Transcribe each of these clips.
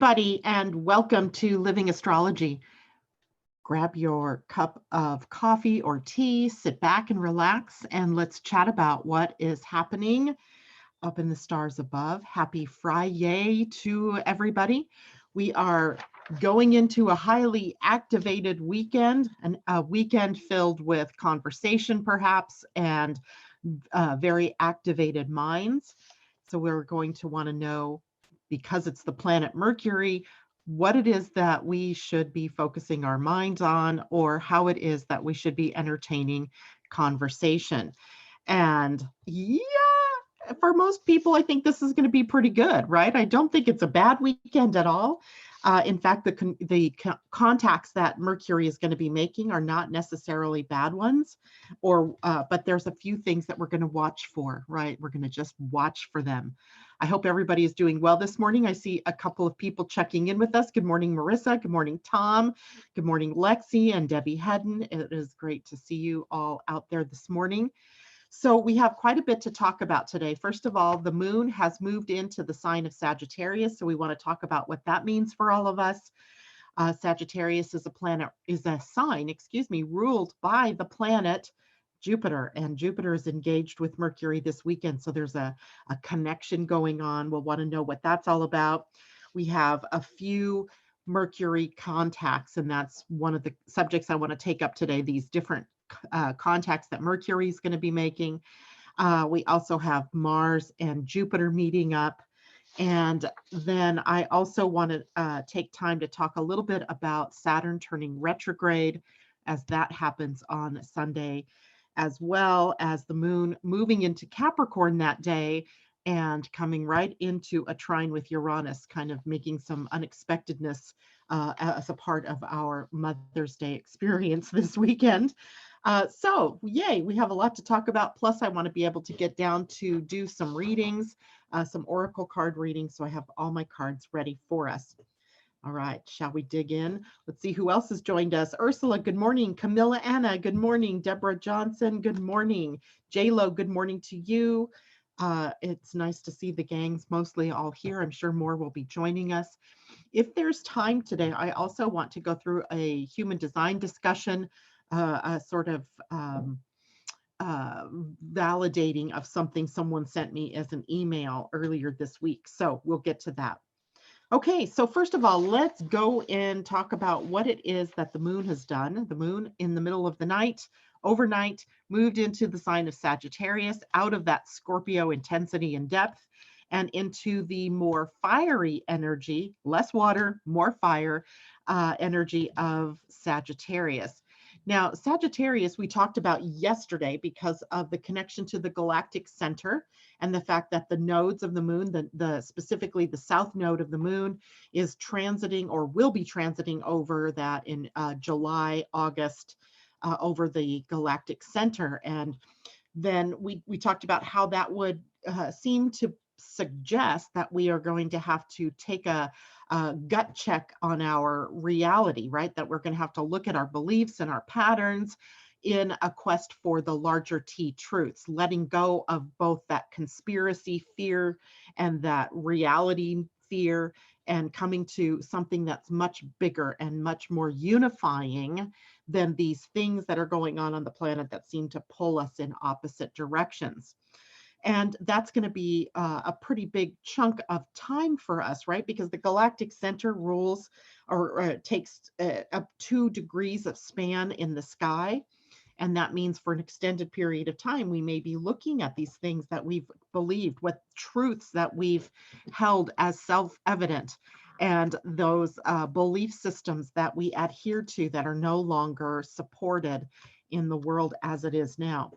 Buddy, and welcome to Living Astrology. Grab your cup of coffee or tea, sit back and relax, and let's chat about what is happening up in the stars above. Happy Friday to everybody. We are going into a highly activated weekend, a weekend filled with conversation, perhaps, and very activated minds. So we're going to want to know, because it's the planet Mercury, what it is that we should be focusing our minds on, or how it is that we should be entertaining conversation. And yeah, for most people, I think this is going to be pretty good, right? I don't think it's a bad weekend at all. In fact, the contacts that Mercury is going to be making are not necessarily bad ones, but there's a few things that we're going to watch for, right? We're going to just watch for them. I hope everybody is doing well this morning. I see a couple of people checking in with us. Good morning, Marissa. Good morning, Tom. Good morning, Lexi and Debbie Hedden. It is great to see you all out there this morning. So we have quite a bit to talk about today. First of all, the moon has moved into the sign of Sagittarius. So we want to talk about what that means for all of us. Sagittarius is a sign, ruled by the planet Jupiter, and Jupiter is engaged with Mercury this weekend. So there's a connection going on. We'll want to know what that's all about. We have a few Mercury contacts, and that's one of the subjects I want to take up today, these different contacts that Mercury is going to be making. We also have Mars and Jupiter meeting up. And then I also want to take time to talk a little bit about Saturn turning retrograde, as that happens on Sunday, as well as the moon moving into Capricorn that day and coming right into a trine with Uranus, kind of making some unexpectedness as a part of our Mother's Day experience this weekend. So yay, we have a lot to talk about. Plus, I want to be able to get down to do some readings, some oracle card readings. So I have all my cards ready for us. All right, shall we dig in? Let's see who else has joined us. Ursula, good morning. Camilla Anna, good morning. Deborah Johnson, good morning. J-Lo, good morning to you. It's nice to see the gangs mostly all here. I'm sure more will be joining us. If there's time today, I also want to go through a human design discussion, a sort of validating of something someone sent me as an email earlier this week. So we'll get to that. Okay, so first of all, let's go and talk about what it is that the moon has done. The moon in the middle of the night, overnight, moved into the sign of Sagittarius, out of that Scorpio intensity and depth, and into the more fiery energy, less water, more fire energy of Sagittarius. Now, Sagittarius, we talked about yesterday because of the connection to the galactic center and the fact that the nodes of the moon, specifically the south node of the moon, is transiting or will be transiting over that in July, August, over the galactic center. And then we talked about how that would seem to suggest that we are going to have to take a gut check on our reality, right? That we're going to have to look at our beliefs and our patterns in a quest for the larger T truths, letting go of both that conspiracy fear and that reality fear, and coming to something that's much bigger and much more unifying than these things that are going on the planet that seem to pull us in opposite directions. And that's going to be a pretty big chunk of time for us, right? Because the galactic center rules or takes up 2 degrees of span in the sky. And that means for an extended period of time, we may be looking at these things that we've believed, what truths that we've held as self-evident, and those belief systems that we adhere to that are no longer supported in the world as it is now.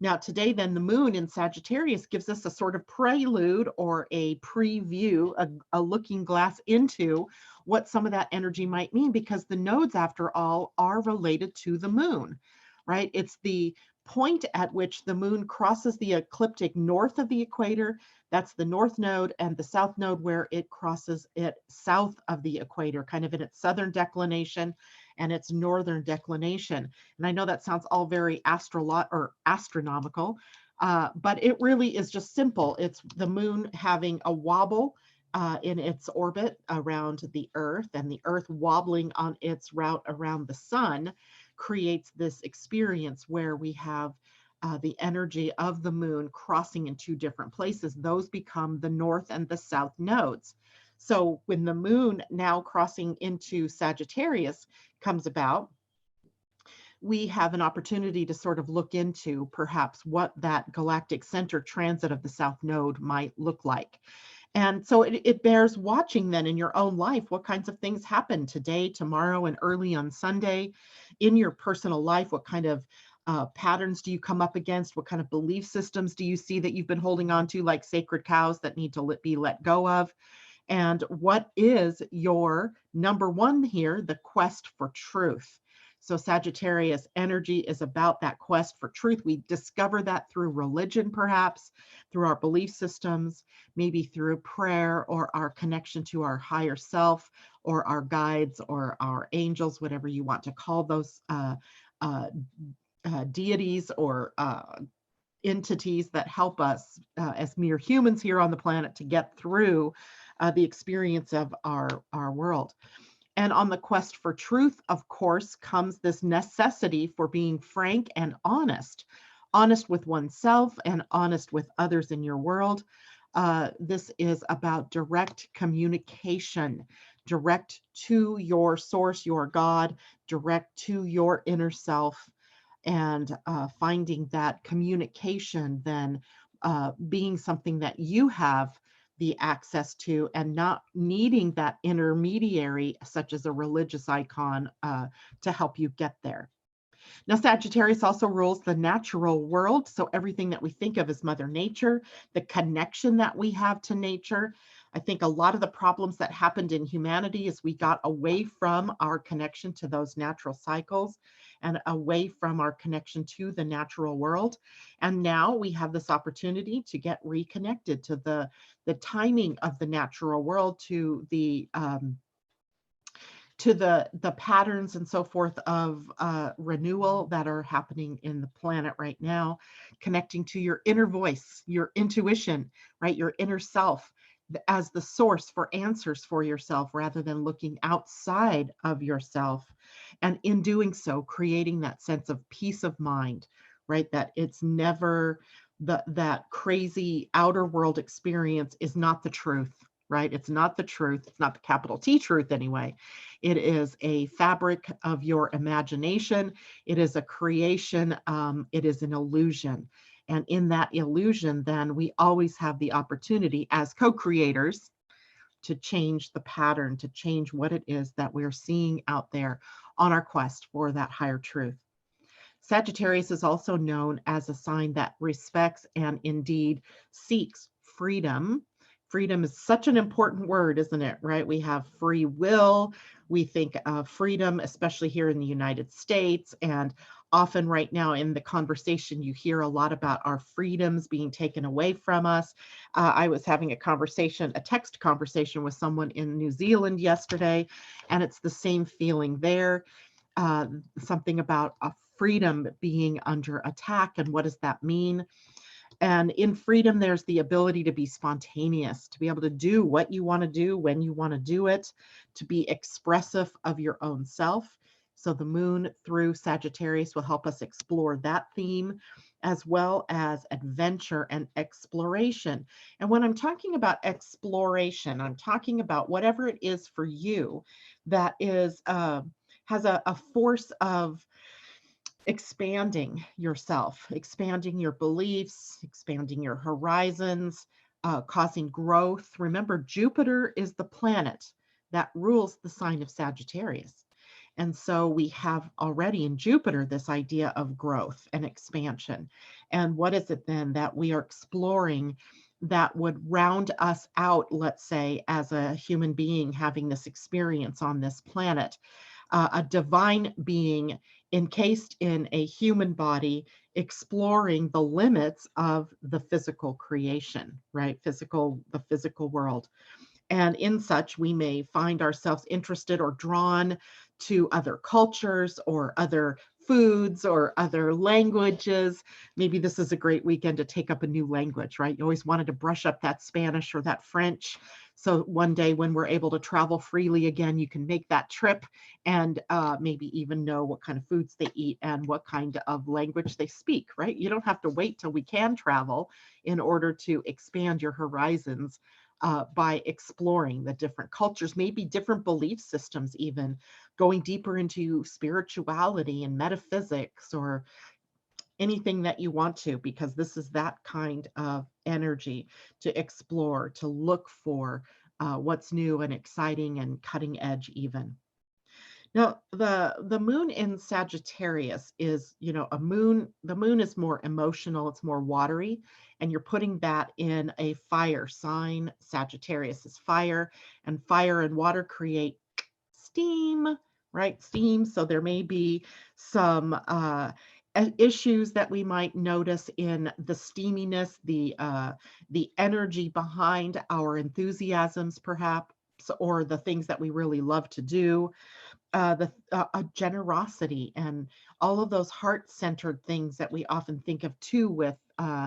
Now, today, then, the moon in Sagittarius gives us a sort of prelude or a preview, a looking glass into what some of that energy might mean, because the nodes, after all, are related to the moon, right? It's the point at which the moon crosses the ecliptic north of the equator. That's the north node, and the south node where it crosses it south of the equator, kind of in its southern declination and its northern declination. And I know that sounds all very astronomical, but it really is just simple. It's the moon having a wobble in its orbit around the Earth, and the Earth wobbling on its route around the sun creates this experience where we have the energy of the moon crossing in two different places. Those become the north and the south nodes. So when the moon now crossing into Sagittarius comes about, we have an opportunity to sort of look into perhaps what that galactic center transit of the south node might look like. And so it bears watching then in your own life. What kinds of things happen today, tomorrow, and early on Sunday in your personal life? What kind of patterns do you come up against? What kind of belief systems do you see that you've been holding on to, like sacred cows that need to be let go of? And what is your number one here? The quest for truth. So Sagittarius energy is about that quest for truth. We discover that through religion, perhaps through our belief systems, maybe through prayer or our connection to our higher self or our guides or our angels, whatever you want to call those deities or entities that help us as mere humans here on the planet to get through the experience of our world. And on the quest for truth, of course, comes this necessity for being frank and honest with oneself and honest with others in your world. This is about direct communication, direct to your source, your God, direct to your inner self, and finding that communication then being something that you have the access to, and not needing that intermediary such as a religious icon to help you get there. Now, Sagittarius also rules the natural world. So everything that we think of as Mother Nature, the connection that we have to nature. I think a lot of the problems that happened in humanity is we got away from our connection to those natural cycles and away from our connection to the natural world. And now we have this opportunity to get reconnected to the timing of the natural world, to the patterns and so forth of renewal that are happening in the planet right now, connecting to your inner voice, your intuition, right? Your inner self as the source for answers for yourself rather than looking outside of yourself. And in doing so, creating that sense of peace of mind, right? That it's never that crazy outer world experience is not the truth, right? It's not the truth. It's not the capital T truth anyway. It is a fabric of your imagination. It is a creation. It is an illusion. And in that illusion, then we always have the opportunity as co-creators to change the pattern, to change what it is that we're seeing out there on our quest for that higher truth. Sagittarius is also known as a sign that respects and indeed seeks freedom. Freedom is such an important word, isn't it? Right? We have free will. We think of freedom, especially here in the United States. And often right now in the conversation, you hear a lot about our freedoms being taken away from us. I was having a text conversation with someone in New Zealand yesterday, and it's the same feeling there. Something about a freedom being under attack, and what does that mean? And in freedom, there's the ability to be spontaneous, to be able to do what you want to do when you want to do it, to be expressive of your own self. So the moon through Sagittarius will help us explore that theme, as well as adventure and exploration. And when I'm talking about exploration, I'm talking about whatever it is for you that is has a force of expanding yourself, expanding your beliefs, expanding your horizons, causing growth. Remember, Jupiter is the planet that rules the sign of Sagittarius. And so we have already in Jupiter this idea of growth and expansion. And what is it then that we are exploring that would round us out, let's say, as a human being having this experience on this planet? A divine being encased in a human body, exploring the limits of the physical creation, right? The physical world. And in such, we may find ourselves interested or drawn to other cultures or other foods or other languages. Maybe this is a great weekend to take up a new language, right? You always wanted to brush up that Spanish or that French. So one day when we're able to travel freely again, you can make that trip and maybe even know what kind of foods they eat and what kind of language they speak, right? You don't have to wait till we can travel in order to expand your horizons by exploring the different cultures, maybe different belief systems, even going deeper into spirituality and metaphysics or anything that you want to, because this is that kind of energy to explore, to look for what's new and exciting and cutting edge even. Now, the moon in Sagittarius is, a moon, the moon is more emotional, it's more watery, and you're putting that in a fire sign. Sagittarius is fire, and fire and water create steam, right? Steam. So there may be some issues that we might notice in the steaminess, the energy behind our enthusiasms, perhaps, or the things that we really love to do, generosity and all of those heart-centered things that we often think of too with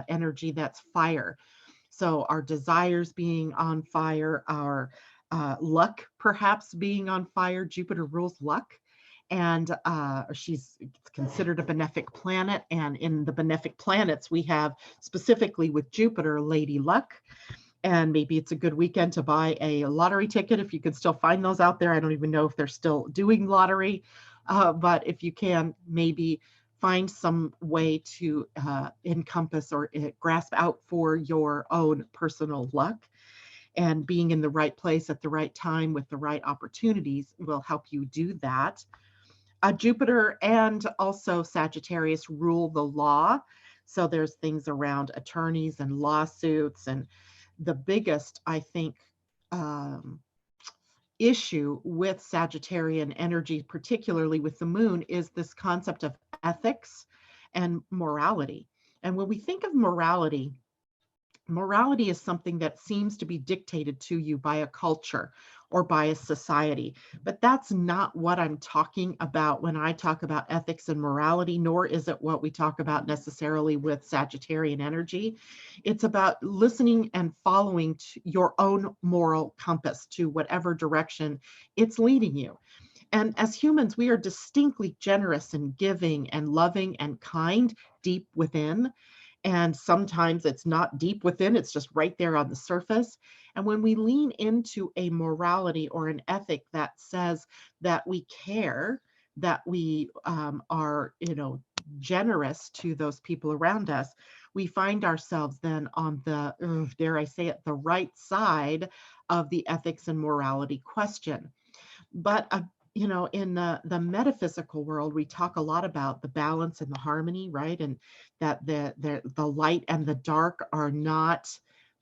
energy that's fire. So our desires being on fire, our luck perhaps being on fire. Jupiter rules luck, and she's considered a benefic planet. And in the benefic planets, we have specifically with Jupiter, Lady Luck. And maybe it's a good weekend to buy a lottery ticket if you can still find those out there. I don't even know if they're still doing lottery, but if you can, maybe find some way to encompass or grasp out for your own personal luck. And being in the right place at the right time with the right opportunities will help you do that. Jupiter and also Sagittarius rule the law. So there's things around attorneys and lawsuits, and the biggest, I think, issue with Sagittarian energy, particularly with the moon, is this concept of ethics and morality. And when we think of morality, morality is something that seems to be dictated to you by a culture or by a society. But that's not what I'm talking about when I talk about ethics and morality, nor is it what we talk about necessarily with Sagittarian energy. It's about listening and following your own moral compass to whatever direction it's leading you. And as humans, we are distinctly generous and giving and loving and kind deep within. And sometimes it's not deep within, it's just right there on the surface. And when we lean into a morality or an ethic that says that we care, that we are, generous to those people around us, we find ourselves then on the, dare I say it, the right side of the ethics and morality question. But in the metaphysical world, we talk a lot about the balance and the harmony, right? And that the light and the dark are not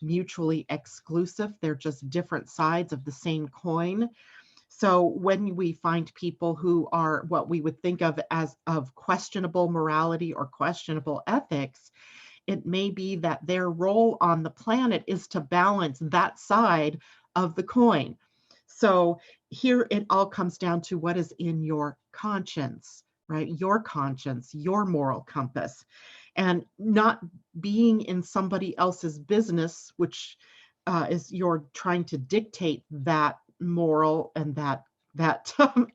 mutually exclusive. They're just different sides of the same coin. So when we find people who are what we would think of as of questionable morality or questionable ethics, it may be that their role on the planet is to balance that side of the coin. So here it all comes down to what is in your conscience, right? Your conscience, your moral compass, and not being in somebody else's business, which is you're trying to dictate that moral and that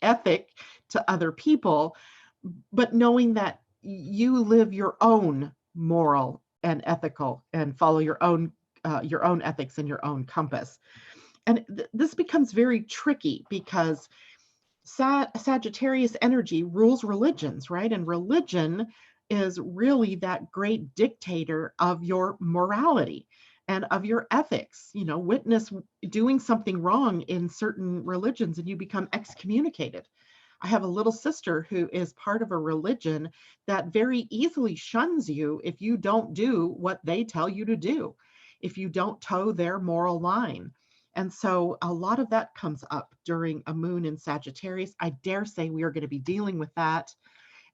ethic to other people, but knowing that you live your own moral and ethical and follow your own ethics and your own compass. And this becomes very tricky because Sagittarius energy rules religions, right? And religion is really that great dictator of your morality and of your ethics. Witness doing something wrong in certain religions and you become excommunicated. I have a little sister who is part of a religion that very easily shuns you if you don't do what they tell you to do, if you don't toe their moral line. And so a lot of that comes up during a moon in Sagittarius. I dare say we are going to be dealing with that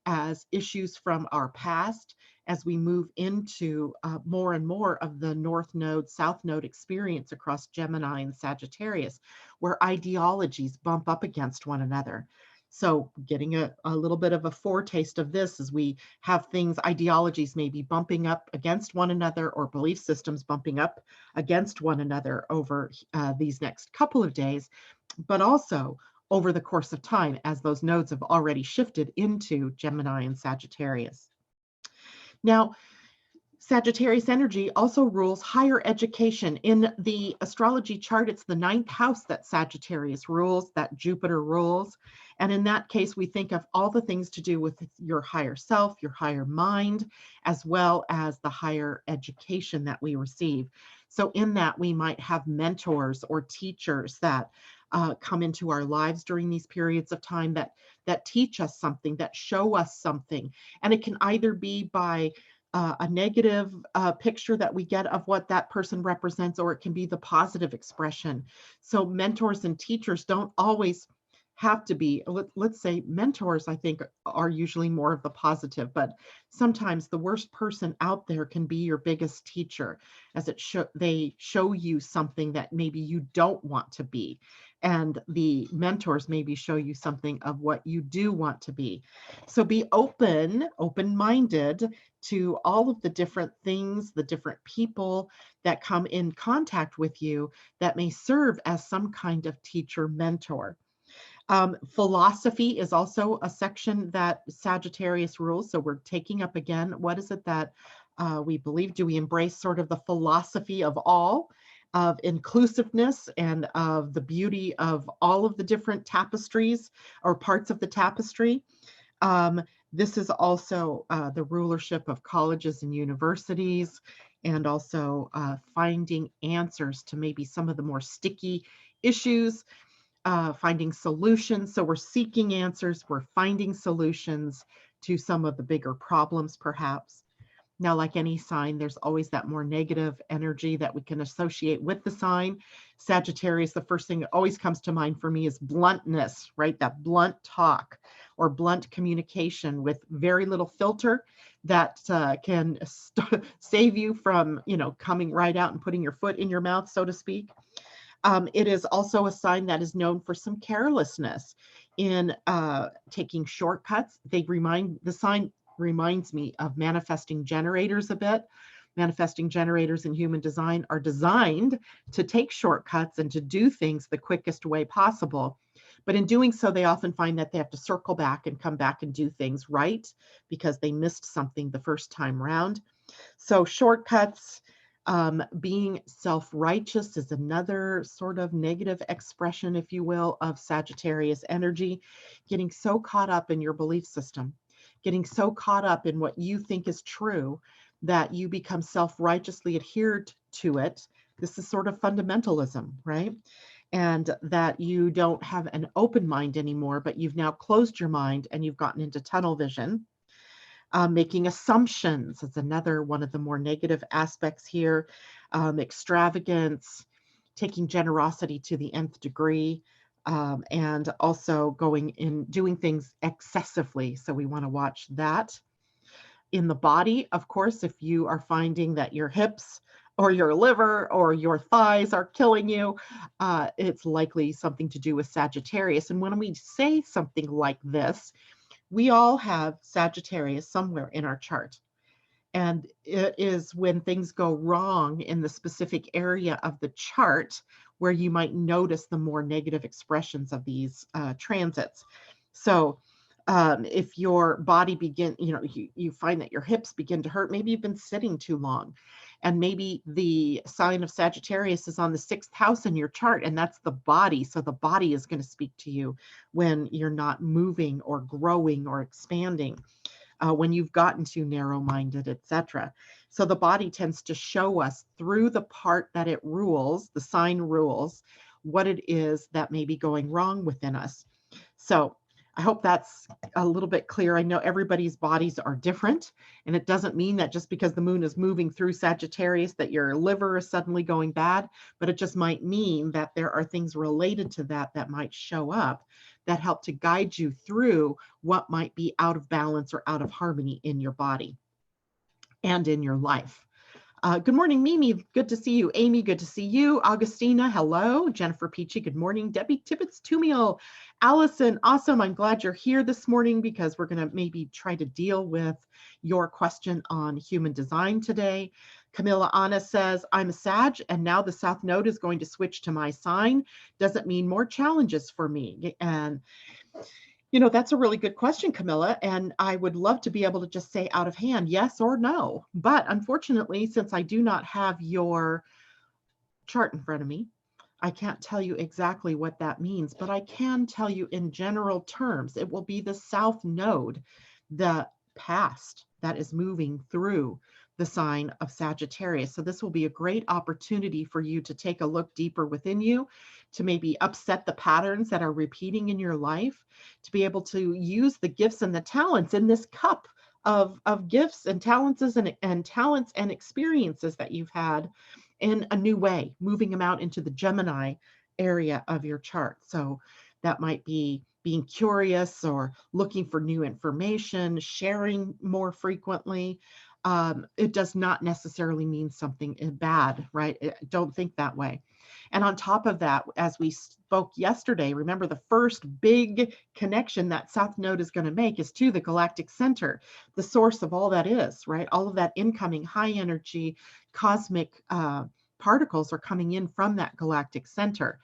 as issues from our past as we move into more and more of the North Node, South Node experience across Gemini and Sagittarius, where ideologies bump up against one another. So getting a little bit of a foretaste of this as we have things, ideologies maybe bumping up against one another or belief systems bumping up against one another over these next couple of days, but also over the course of time as those nodes have already shifted into Gemini and Sagittarius. Now, Sagittarius energy also rules higher education. In the astrology chart, it's the 9th house that Sagittarius rules, that Jupiter rules. And in that case, we think of all the things to do with your higher self, your higher mind, as well as the higher education that we receive. So in that, we might have mentors or teachers that come into our lives during these periods of time that teach us something, that show us something. And it can either be by a negative picture that we get of what that person represents, or it can be the positive expression. So mentors and teachers don't always have to be, let's say mentors, I think, are usually more of the positive, but sometimes the worst person out there can be your biggest teacher, as they show you something that maybe you don't want to be. And the mentors maybe show you something of what you do want to be. So be open-minded to all of the different things, the different people that come in contact with you that may serve as some kind of teacher mentor. Philosophy is also a section that Sagittarius rules. So we're taking up again, what is it that we believe? Do we embrace sort of the philosophy of all, of inclusiveness and of the beauty of all of the different tapestries or parts of the tapestry? This is also the rulership of colleges and universities, and also finding answers to maybe some of the more sticky issues, finding solutions. So we're seeking answers, we're finding solutions to some of the bigger problems, perhaps. Now, like any sign, there's always that more negative energy that we can associate with the sign. Sagittarius, the first thing that always comes to mind for me is bluntness, right? That blunt talk or blunt communication with very little filter that can save you from, coming right out and putting your foot in your mouth, so to speak. It is also a sign that is known for some carelessness in taking shortcuts. The sign reminds me of manifesting generators a bit. Manifesting generators in human design are designed to take shortcuts and to do things the quickest way possible. But in doing so, they often find that they have to circle back and come back and do things right because they missed something the first time round. So shortcuts, being self-righteous is another sort of negative expression, if you will, of Sagittarius energy. Getting so caught up in your belief system, getting so caught up in what you think is true that you become self-righteously adhered to it. This is sort of fundamentalism, right? And that you don't have an open mind anymore, but you've now closed your mind and you've gotten into tunnel vision. Making assumptions is another one of the more negative aspects here. Extravagance, taking generosity to the nth degree, and also doing things excessively. So we want to watch that. In the body, of course, if you are finding that your hips or your liver or your thighs are killing you, it's likely something to do with Sagittarius. And when we say something like this, we all have Sagittarius somewhere in our chart. And it is when things go wrong in the specific area of the chart where you might notice the more negative expressions of these transits. So if your body you find that your hips begin to hurt, maybe you've been sitting too long, and maybe the sign of Sagittarius is on the 6th house in your chart, and that's the body. So the body is going to speak to you when you're not moving or growing or expanding, when you've gotten too narrow-minded, etc. So the body tends to show us through the part that it rules, the sign rules, what it is that may be going wrong within us. So I hope that's a little bit clear. I know everybody's bodies are different, and it doesn't mean that just because the moon is moving through Sagittarius that your liver is suddenly going bad, but it just might mean that there are things related to that might show up that help to guide you through what might be out of balance or out of harmony in your body and in your life. Good morning, Mimi. Good to see you. Amy, good to see you. Augustina, hello. Jennifer Peachy, good morning. Debbie Tibbetts, Tumiel, Allison, awesome. I'm glad you're here this morning because we're going to maybe try to deal with your question on human design today. Camilla Anna says, I'm a Sag and now the South Node is going to switch to my sign. Does it mean more challenges for me? And that's a really good question, Camilla. And I would love to be able to just say out of hand, yes or no. But unfortunately, since I do not have your chart in front of me, I can't tell you exactly what that means, but I can tell you in general terms, it will be the South Node, the past that is moving through the sign of Sagittarius. So this will be a great opportunity for you to take a look deeper within you, to maybe upset the patterns that are repeating in your life, to be able to use the gifts and the talents in this cup of gifts and talents and talents and experiences that you've had in a new way, moving them out into the Gemini area of your chart. So that might be being curious or looking for new information, sharing more frequently. It does not necessarily mean something bad, right? Don't think that way. And on top of that, as we spoke yesterday, remember the first big connection that South Node is going to make is to the galactic center, the source of all that is, right? All of that incoming high energy cosmic particles are coming in from that galactic center,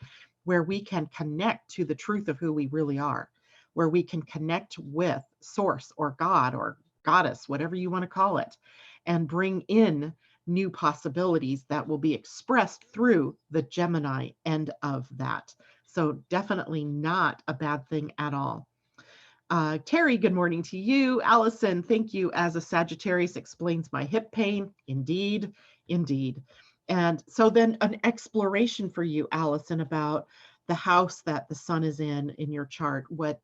where we can connect to the truth of who we really are, where we can connect with source or God or goddess, whatever you want to call it, and bring in new possibilities that will be expressed through the Gemini end of that. So definitely not a bad thing at all. Terry, good morning to you. Allison, thank you. As a Sagittarius explains my hip pain. Indeed, indeed. And so then an exploration for you, Allison, about the house that the sun is in your chart, what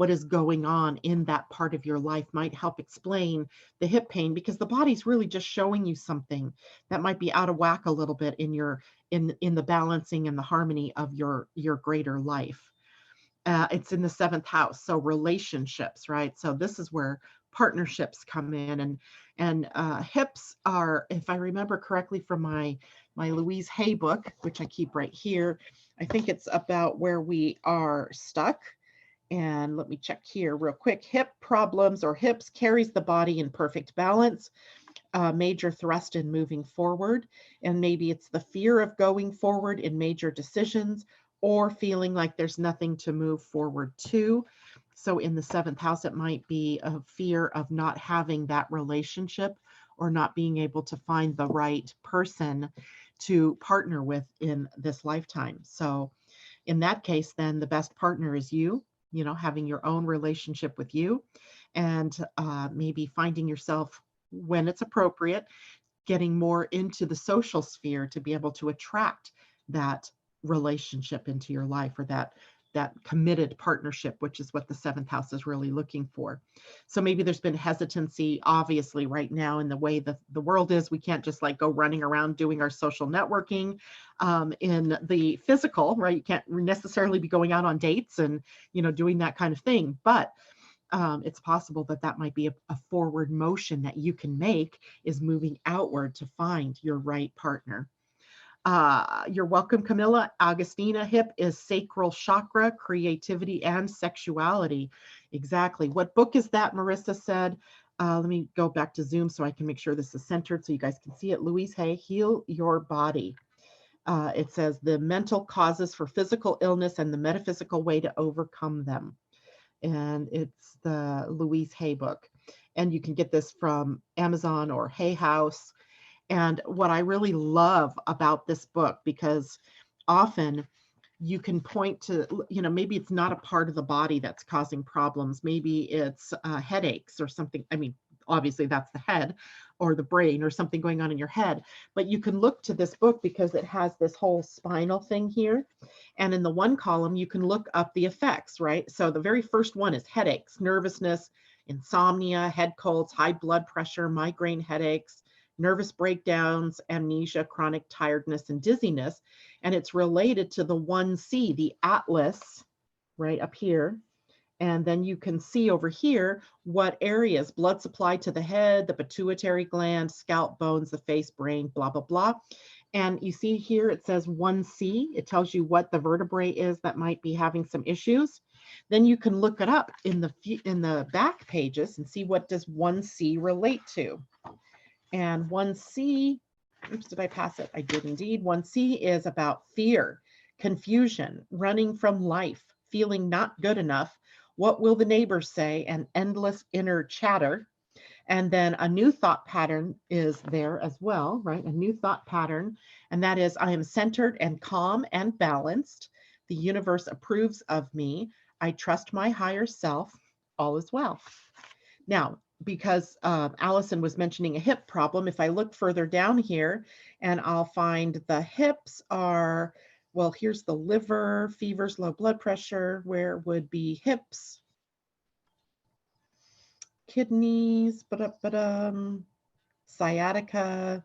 is going on in that part of your life might help explain the hip pain, because the body's really just showing you something that might be out of whack a little bit in the balancing and the harmony of your greater life. It's in the 7th house, so relationships, right? So this is where partnerships come in, and hips are, if I remember correctly from my Louise Hay book, which I keep right here, I think it's about where we are stuck. And let me check here real quick. Hip problems or hips carries the body in perfect balance, major thrust in moving forward. And maybe it's the fear of going forward in major decisions, or feeling like there's nothing to move forward to. So in the 7th house, it might be a fear of not having that relationship or not being able to find the right person to partner with in this lifetime. So in that case, then the best partner is you, having your own relationship with you, and maybe finding yourself, when it's appropriate, getting more into the social sphere to be able to attract that relationship into your life, or that committed partnership, which is what the 7th house is really looking for. So maybe there's been hesitancy, obviously, right now in the way the world is. We can't just like go running around doing our social networking in the physical, right? You can't necessarily be going out on dates and, doing that kind of thing. But it's possible that might be a forward motion that you can make, is moving outward to find your right partner. You're welcome, Camilla. Augustina, hip is sacral chakra, creativity, and sexuality. Exactly. What book is that? Marissa said. Let me go back to Zoom so I can make sure this is centered so you guys can see it. Louise Hay, Heal Your Body. It says the mental causes for physical illness and the metaphysical way to overcome them. And it's the Louise Hay book. And you can get this from Amazon or Hay House. And what I really love about this book, because often you can point to, maybe it's not a part of the body that's causing problems. Maybe it's headaches or something. I mean, obviously that's the head or the brain or something going on in your head. But you can look to this book because it has this whole spinal thing here. And in the one column, you can look up the effects, right? So the very first one is headaches, nervousness, insomnia, head colds, high blood pressure, migraine headaches, nervous breakdowns, amnesia, chronic tiredness, and dizziness. And it's related to the 1C, the Atlas, right up here. And then you can see over here what areas: blood supply to the head, the pituitary gland, scalp, bones, the face, brain, blah, blah, blah. And you see here, it says 1C. It tells you what the vertebrae is that might be having some issues. Then you can look it up in the back pages and see what does 1C relate to. And 1C, oops, did I pass it? I did indeed. 1C is about fear, confusion, running from life, feeling not good enough, what will the neighbors say, and endless inner chatter. And then a new thought pattern is there as well, right? A new thought pattern. And that is, I am centered and calm and balanced. The universe approves of me. I trust my higher self. All is well. Now, because Allison was mentioning a hip problem, if I look further down here, and I'll find the hips are, well, here's the liver, fevers, low blood pressure, where would be hips, kidneys, sciatica,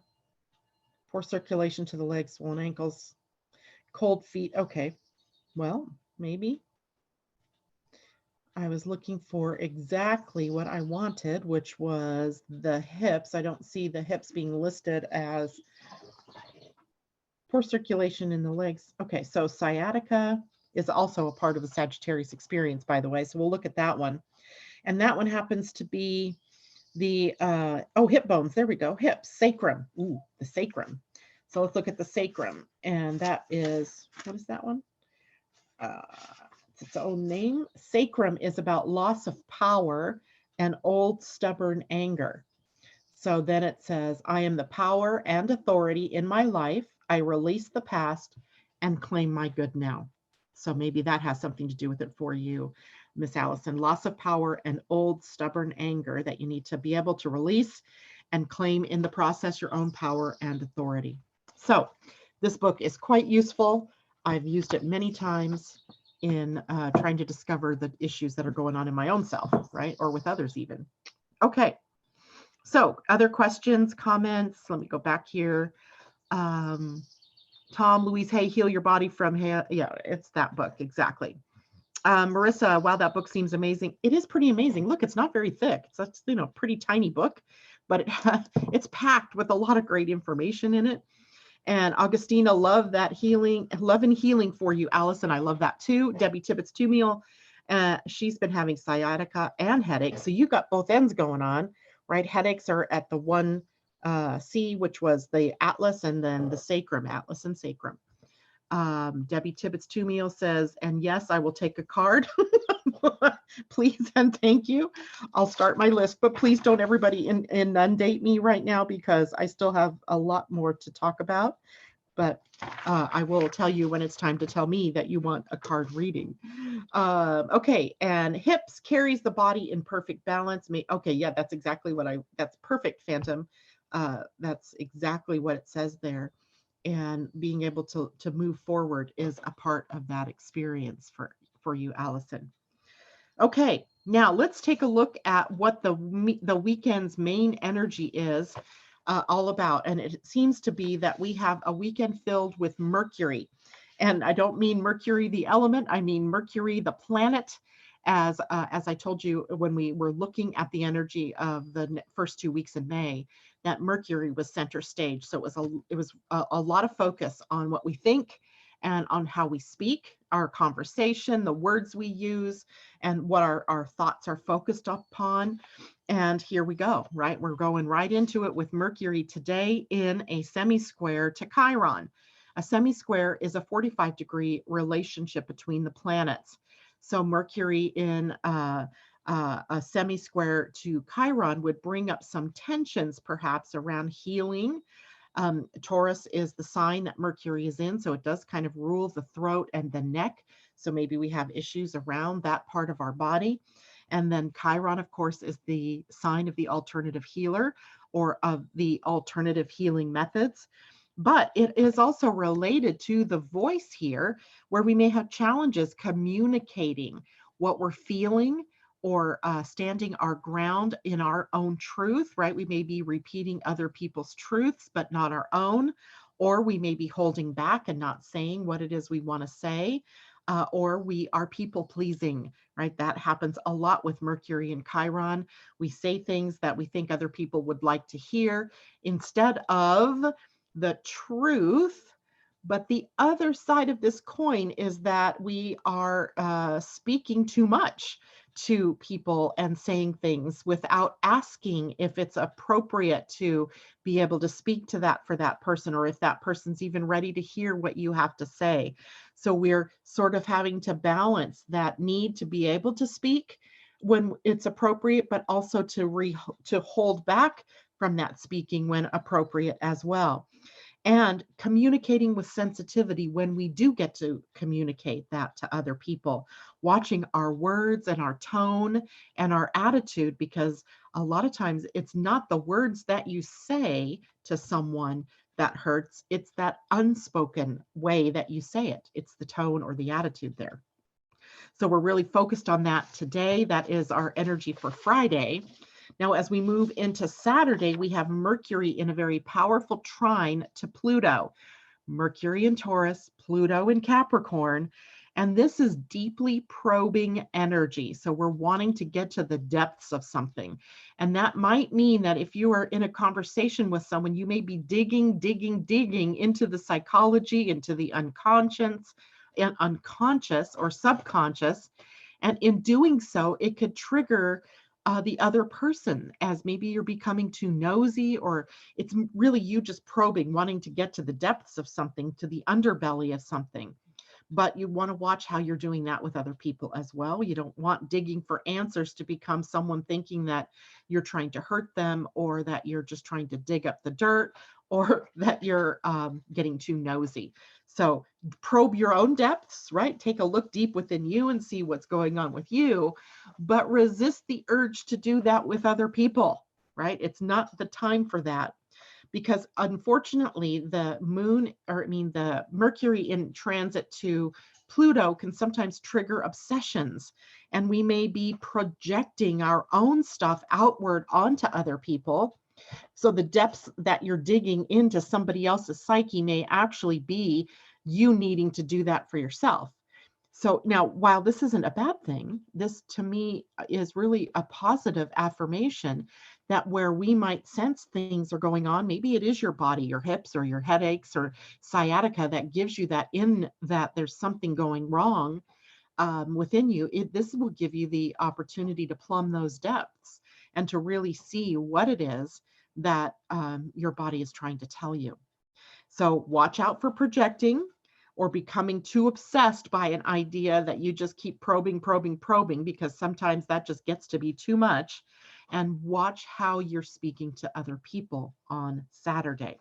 poor circulation to the legs, swollen ankles, cold feet. Okay, well, maybe. I was looking for exactly what I wanted, which was the hips. I don't see the hips being listed as poor circulation in the legs. Okay, so sciatica is also a part of the Sagittarius experience, by the way. So we'll look at that one. And that one happens to be the, hip bones. There we go. Hips, sacrum. Ooh, the sacrum. So let's look at the sacrum. And that is, what is that one? It's its own name. Sacrum is about loss of power and old stubborn anger. So then it says, I am the power and authority in my life. I release the past and claim my good now. So maybe that has something to do with it for you, Miss Allison. Loss of power and old stubborn anger that you need to be able to release and claim in the process your own power and authority. So this book is quite useful. I've used it many times in trying to discover the issues that are going on in my own self, right? Or with others even. Okay. So other questions, comments? Let me go back here. Tom, Louise Hay, Heal Your Body from Hay. Yeah, it's that book. Exactly. Marissa, wow, that book seems amazing. It is pretty amazing. Look, it's not very thick. It's a pretty tiny book, but it's packed with a lot of great information in it. And Augustina, love that healing, love and healing for you, Allison. I love that too. Debbie Tippett's 2-meal. She's been having sciatica and headaches. So you got both ends going on, right? Headaches are at the 1C, which was the atlas, and then the sacrum, atlas and sacrum. Debbie Tippett's 2-meal says, and yes, I will take a card. Please and thank you. I'll start my list, but please don't everybody inundate me right now because I still have a lot more to talk about. But I will tell you when it's time to tell me that you want a card reading. Okay, and hips carries the body in perfect balance. Okay, yeah, that's exactly what that's perfect, Phantom. That's exactly what it says there. And being able to move forward is a part of that experience for you, Allison. Okay, now let's take a look at what the weekend's main energy is all about. And it seems to be that we have a weekend filled with Mercury. And I don't mean Mercury, the element, I mean Mercury, the planet. As I told you when we were looking at the energy of the first 2 weeks in May, that Mercury was center stage. So it was a lot of focus on what we think and on how we speak, our conversation, the words we use, and what our thoughts are focused upon. And here we go, right? We're going right into it with Mercury today in a semi-square to Chiron. A semi-square is a 45-degree relationship between the planets. So Mercury in a semi-square to Chiron would bring up some tensions, perhaps around healing. Taurus is the sign that Mercury is in, so it does kind of rule the throat and the neck. So maybe we have issues around that part of our body. And then Chiron, of course, is the sign of the alternative healer or of the alternative healing methods. But it is also related to the voice here, where we may have challenges communicating what we're feeling or standing our ground in our own truth, right? We may be repeating other people's truths, but not our own, or we may be holding back and not saying what it is we want to say. or we are people pleasing, right? That happens a lot with Mercury and Chiron. We say things that we think other people would like to hear instead of the truth. But the other side of this coin is that we are speaking too much to people and saying things without asking if it's appropriate to be able to speak to that for that person, or if that person's even ready to hear what you have to say. So we're sort of having to balance that need to be able to speak when it's appropriate, but also to hold back from that speaking when appropriate as well. And communicating with sensitivity when we do get to communicate that to other people, watching our words and our tone and our attitude, because a lot of times it's not the words that you say to someone that hurts, it's that unspoken way that you say it. It's the tone or the attitude there. So we're really focused on that today. That is our energy for Friday. Now, as we move into Saturday, we have Mercury in a very powerful trine to Pluto. Mercury in Taurus, Pluto in Capricorn. And this is deeply probing energy. So we're wanting to get to the depths of something. And that might mean that if you are in a conversation with someone, you may be digging into the psychology, into the unconscious or subconscious. And in doing so, it could trigger the other person, as maybe you're becoming too nosy, or it's really you just probing, wanting to get to the depths of something, to the underbelly of something. But you want to watch how you're doing that with other people as well. You don't want digging for answers to become someone thinking that you're trying to hurt them, or that you're just trying to dig up the dirt, or that you're getting too nosy. So probe your own depths, right? Take a look deep within you and see what's going on with you, but resist the urge to do that with other people, right? It's not the time for that, because unfortunately the Mercury in transit to Pluto can sometimes trigger obsessions, and we may be projecting our own stuff outward onto other people. So the depths that you're digging into somebody else's psyche may actually be you needing to do that for yourself. So now, while this isn't a bad thing, this to me is really a positive affirmation that where we might sense things are going on, maybe it is your body, your hips, or your headaches, or sciatica that gives you that there's something going wrong within you. This will give you the opportunity to plumb those depths and to really see what it is that your body is trying to tell you. So watch out for projecting or becoming too obsessed by an idea that you just keep probing, because sometimes that just gets to be too much. And watch how you're speaking to other people on Saturday.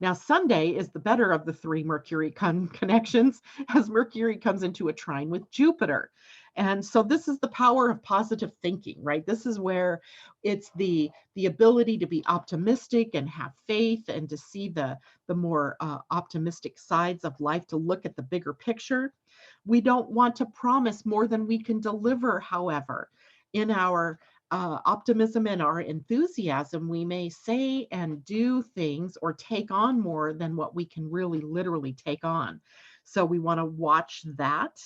Now, Sunday is the better of the three Mercury connections, as Mercury comes into a trine with Jupiter. And so this is the power of positive thinking, right? This is where it's the ability to be optimistic and have faith, and to see the more optimistic sides of life, to look at the bigger picture. We don't want to promise more than we can deliver, however. In our optimism and our enthusiasm, we may say and do things or take on more than what we can really literally take on. So we want to watch that.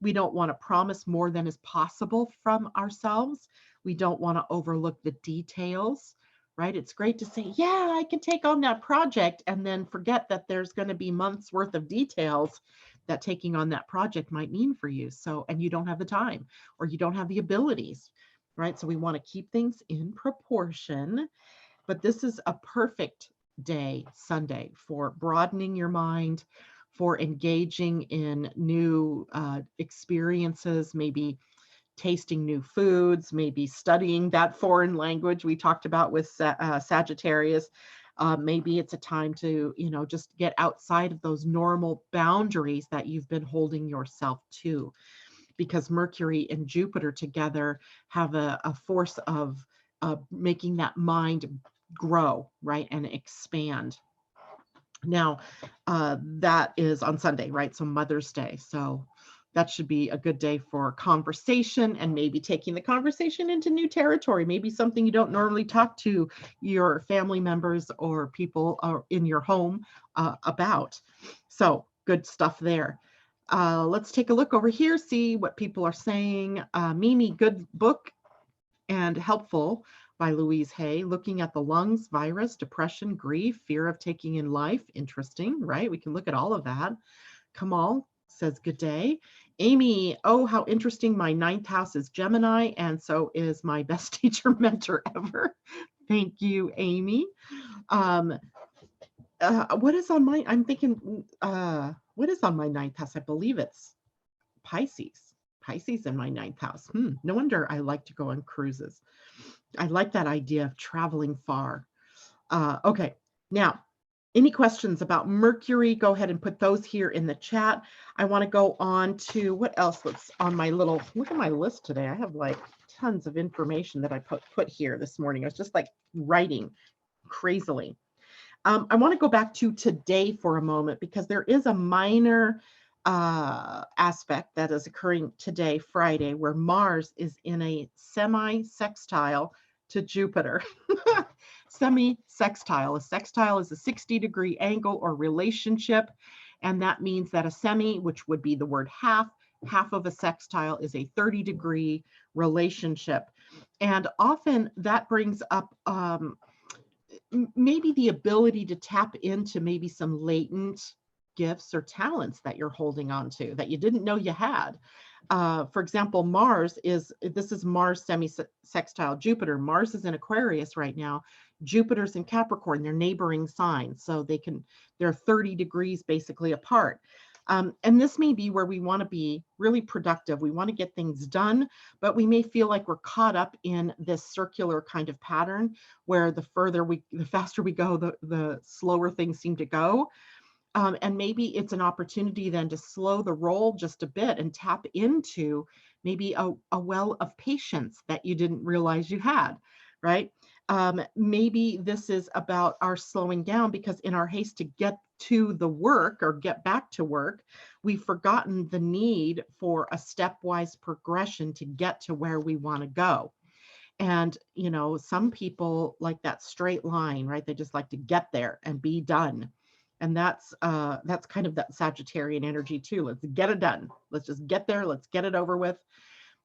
We don't want to promise more than is possible from ourselves. We don't want to overlook the details, right? It's great to say, yeah, I can take on that project, and then forget that there's going to be months worth of details that taking on that project might mean for you. So, and you don't have the time, or you don't have the abilities, right? So we want to keep things in proportion. But this is a perfect day, Sunday, for broadening your mind, for engaging in new experiences, maybe tasting new foods, maybe studying that foreign language we talked about with Sagittarius. Maybe it's a time to, just get outside of those normal boundaries that you've been holding yourself to, because Mercury and Jupiter together have a force of making that mind grow, right, and expand. Now, that is on Sunday, right? So Mother's Day. So that should be a good day for conversation, and maybe taking the conversation into new territory, maybe something you don't normally talk to your family members or people in your home about. So good stuff there. Let's take a look over here, see what people are saying. Mimi, good book and helpful by Louise Hay. Looking at the lungs, virus, depression, grief, fear of taking in life. Interesting, right? We can look at all of that. Kamal says, good day. Amy, oh, how interesting. My 9th house is Gemini, and so is my best teacher mentor ever. Thank you, Amy. What is on my, I'm thinking, what is on my 9th house? I believe it's Pisces. Pisces in my 9th house. No wonder I like to go on cruises. I like that idea of traveling far. Okay, now, any questions about Mercury? Go ahead and put those here in the chat. I want to go on to what else was on my little, look at my list today. I have like tons of information that I put here this morning. I was just like writing crazily. I want to go back to today for a moment because there is a minor aspect that is occurring today, Friday, where Mars is in a semi-sextile to Jupiter. Semi-sextile. A sextile is a 60-degree angle or relationship, and that means that a semi, which would be the word half of a sextile is a 30-degree relationship. And often that brings up maybe the ability to tap into maybe some latent gifts or talents that you're holding on to that you didn't know you had. For example, this is Mars semi-sextile Jupiter. Mars is in Aquarius right now. Jupiter's in Capricorn, they're neighboring signs. So they're 30 degrees basically apart. And this may be where we want to be really productive. We want to get things done, but we may feel like we're caught up in this circular kind of pattern where the faster we go, the slower things seem to go. And maybe it's an opportunity then to slow the roll just a bit and tap into maybe a well of patience that you didn't realize you had, right? Maybe this is about our slowing down because in our haste to get to the work or get back to work, we've forgotten the need for a stepwise progression to get to where we want to go. And, some people like that straight line, right? They just like to get there and be done. And that's kind of that Sagittarian energy too. Let's get it done. Let's just get there. Let's get it over with.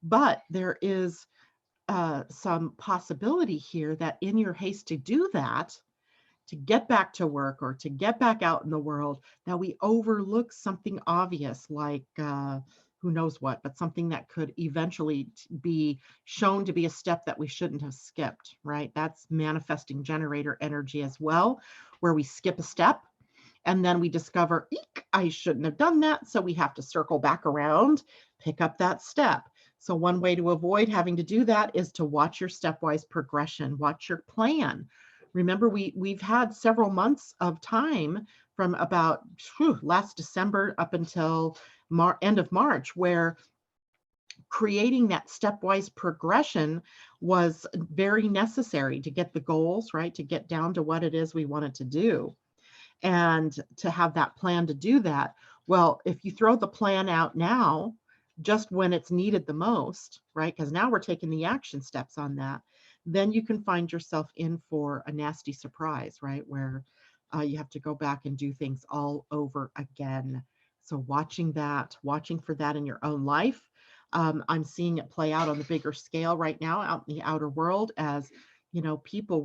But there is some possibility here that in your haste to do that, to get back to work or to get back out in the world, that we overlook something obvious like who knows what, but something that could eventually be shown to be a step that we shouldn't have skipped, right? That's manifesting generator energy as well, where we skip a step and then we discover, eek, I shouldn't have done that. So we have to circle back around, pick up that step. So one way to avoid having to do that is to watch your stepwise progression, watch your plan. Remember, we've had several months of time from about last December up until end of March, where creating that stepwise progression was very necessary to get the goals, right? To get down to what it is we wanted to do. And to have that plan to do that. Well, if you throw the plan out now, just when it's needed the most, right? Because now we're taking the action steps on that, then you can find yourself in for a nasty surprise, right? Where you have to go back and do things all over again. So watching for that in your own life. I'm seeing it play out on the bigger scale right now out in the outer world as, people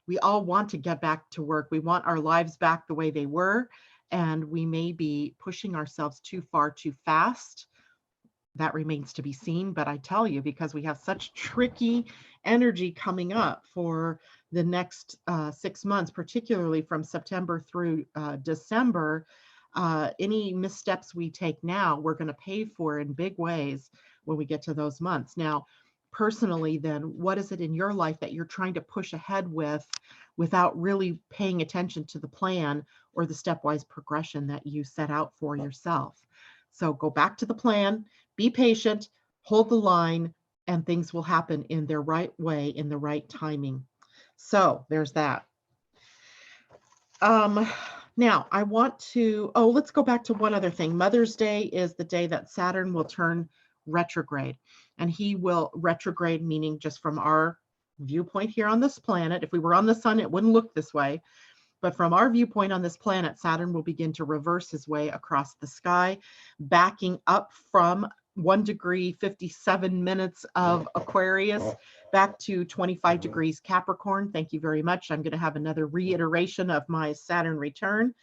we all want to get back to work. We want our lives back the way they were, and we may be pushing ourselves too far, too fast. That remains to be seen, but I tell you, because we have such tricky energy coming up for the next 6 months, particularly from September through December, any missteps we take now, we're going to pay for in big ways when we get to those months. Now, personally, then, what is it in your life that you're trying to push ahead with without really paying attention to the plan or the stepwise progression that you set out for yourself? So go back to the plan, be patient, hold the line, and things will happen in their right way, in the right timing. So there's that. Now I want to, let's go back to one other thing. Mother's Day is the day that Saturn will turn retrograde, and he will retrograde, meaning just from our viewpoint here on this planet. If we were on the sun, it wouldn't look this way. But from our viewpoint on this planet, Saturn will begin to reverse his way across the sky, backing up from 1 degree 57 minutes of Aquarius back to 25 degrees Capricorn. Thank you very much. I'm going to have another reiteration of my Saturn return.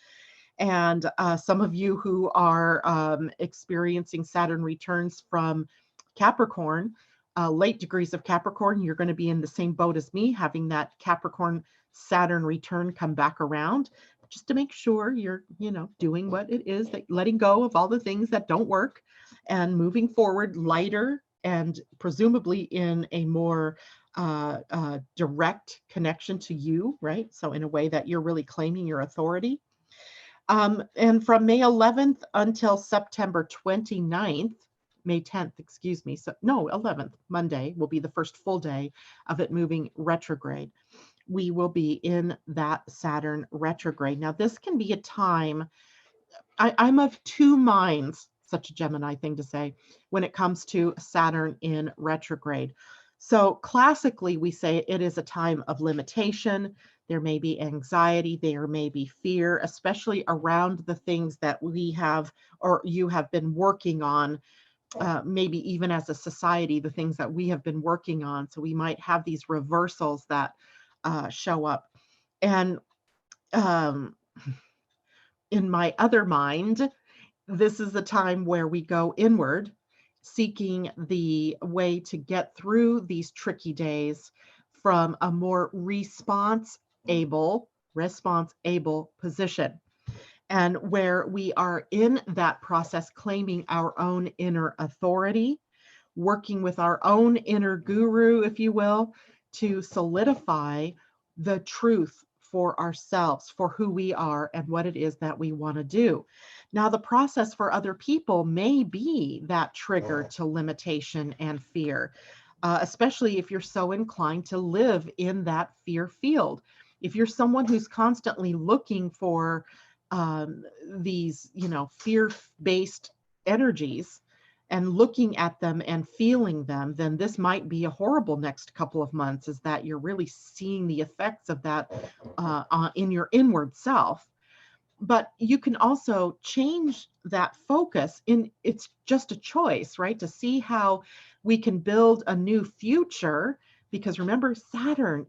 And some of you who are experiencing Saturn returns from Capricorn, late degrees of Capricorn, you're going to be in the same boat as me, having that Capricorn Saturn return come back around, just to make sure you're, doing what it is, that letting go of all the things that don't work and moving forward lighter and presumably in a more direct connection to you, right? So in a way that you're really claiming your authority. And from May 11th until September 29th, May 10th, excuse me. So no, 11th, Monday will be the first full day of it moving retrograde. We will be in that Saturn retrograde. Now, this can be a time, I'm of two minds, such a Gemini thing to say, when it comes to Saturn in retrograde. So classically, we say it is a time of limitation. There may be anxiety, there may be fear, especially around the things that we have or you have been working on, maybe even as a society, the things that we have been working on. So we might have these reversals that show up. And in my other mind, this is the time where we go inward, seeking the way to get through these tricky days from a more response-able position. And where we are in that process, claiming our own inner authority, working with our own inner guru, if you will, to solidify the truth for ourselves, for who we are and what it is that we want to do. Now, the process for other people may be that trigger to limitation and fear, especially if you're so inclined to live in that fear field. If you're someone who's constantly looking for these, fear-based energies and looking at them and feeling them, then this might be a horrible next couple of months, is that you're really seeing the effects of that in your inward self. But you can also change that focus it's just a choice, right? To see how we can build a new future, because remember,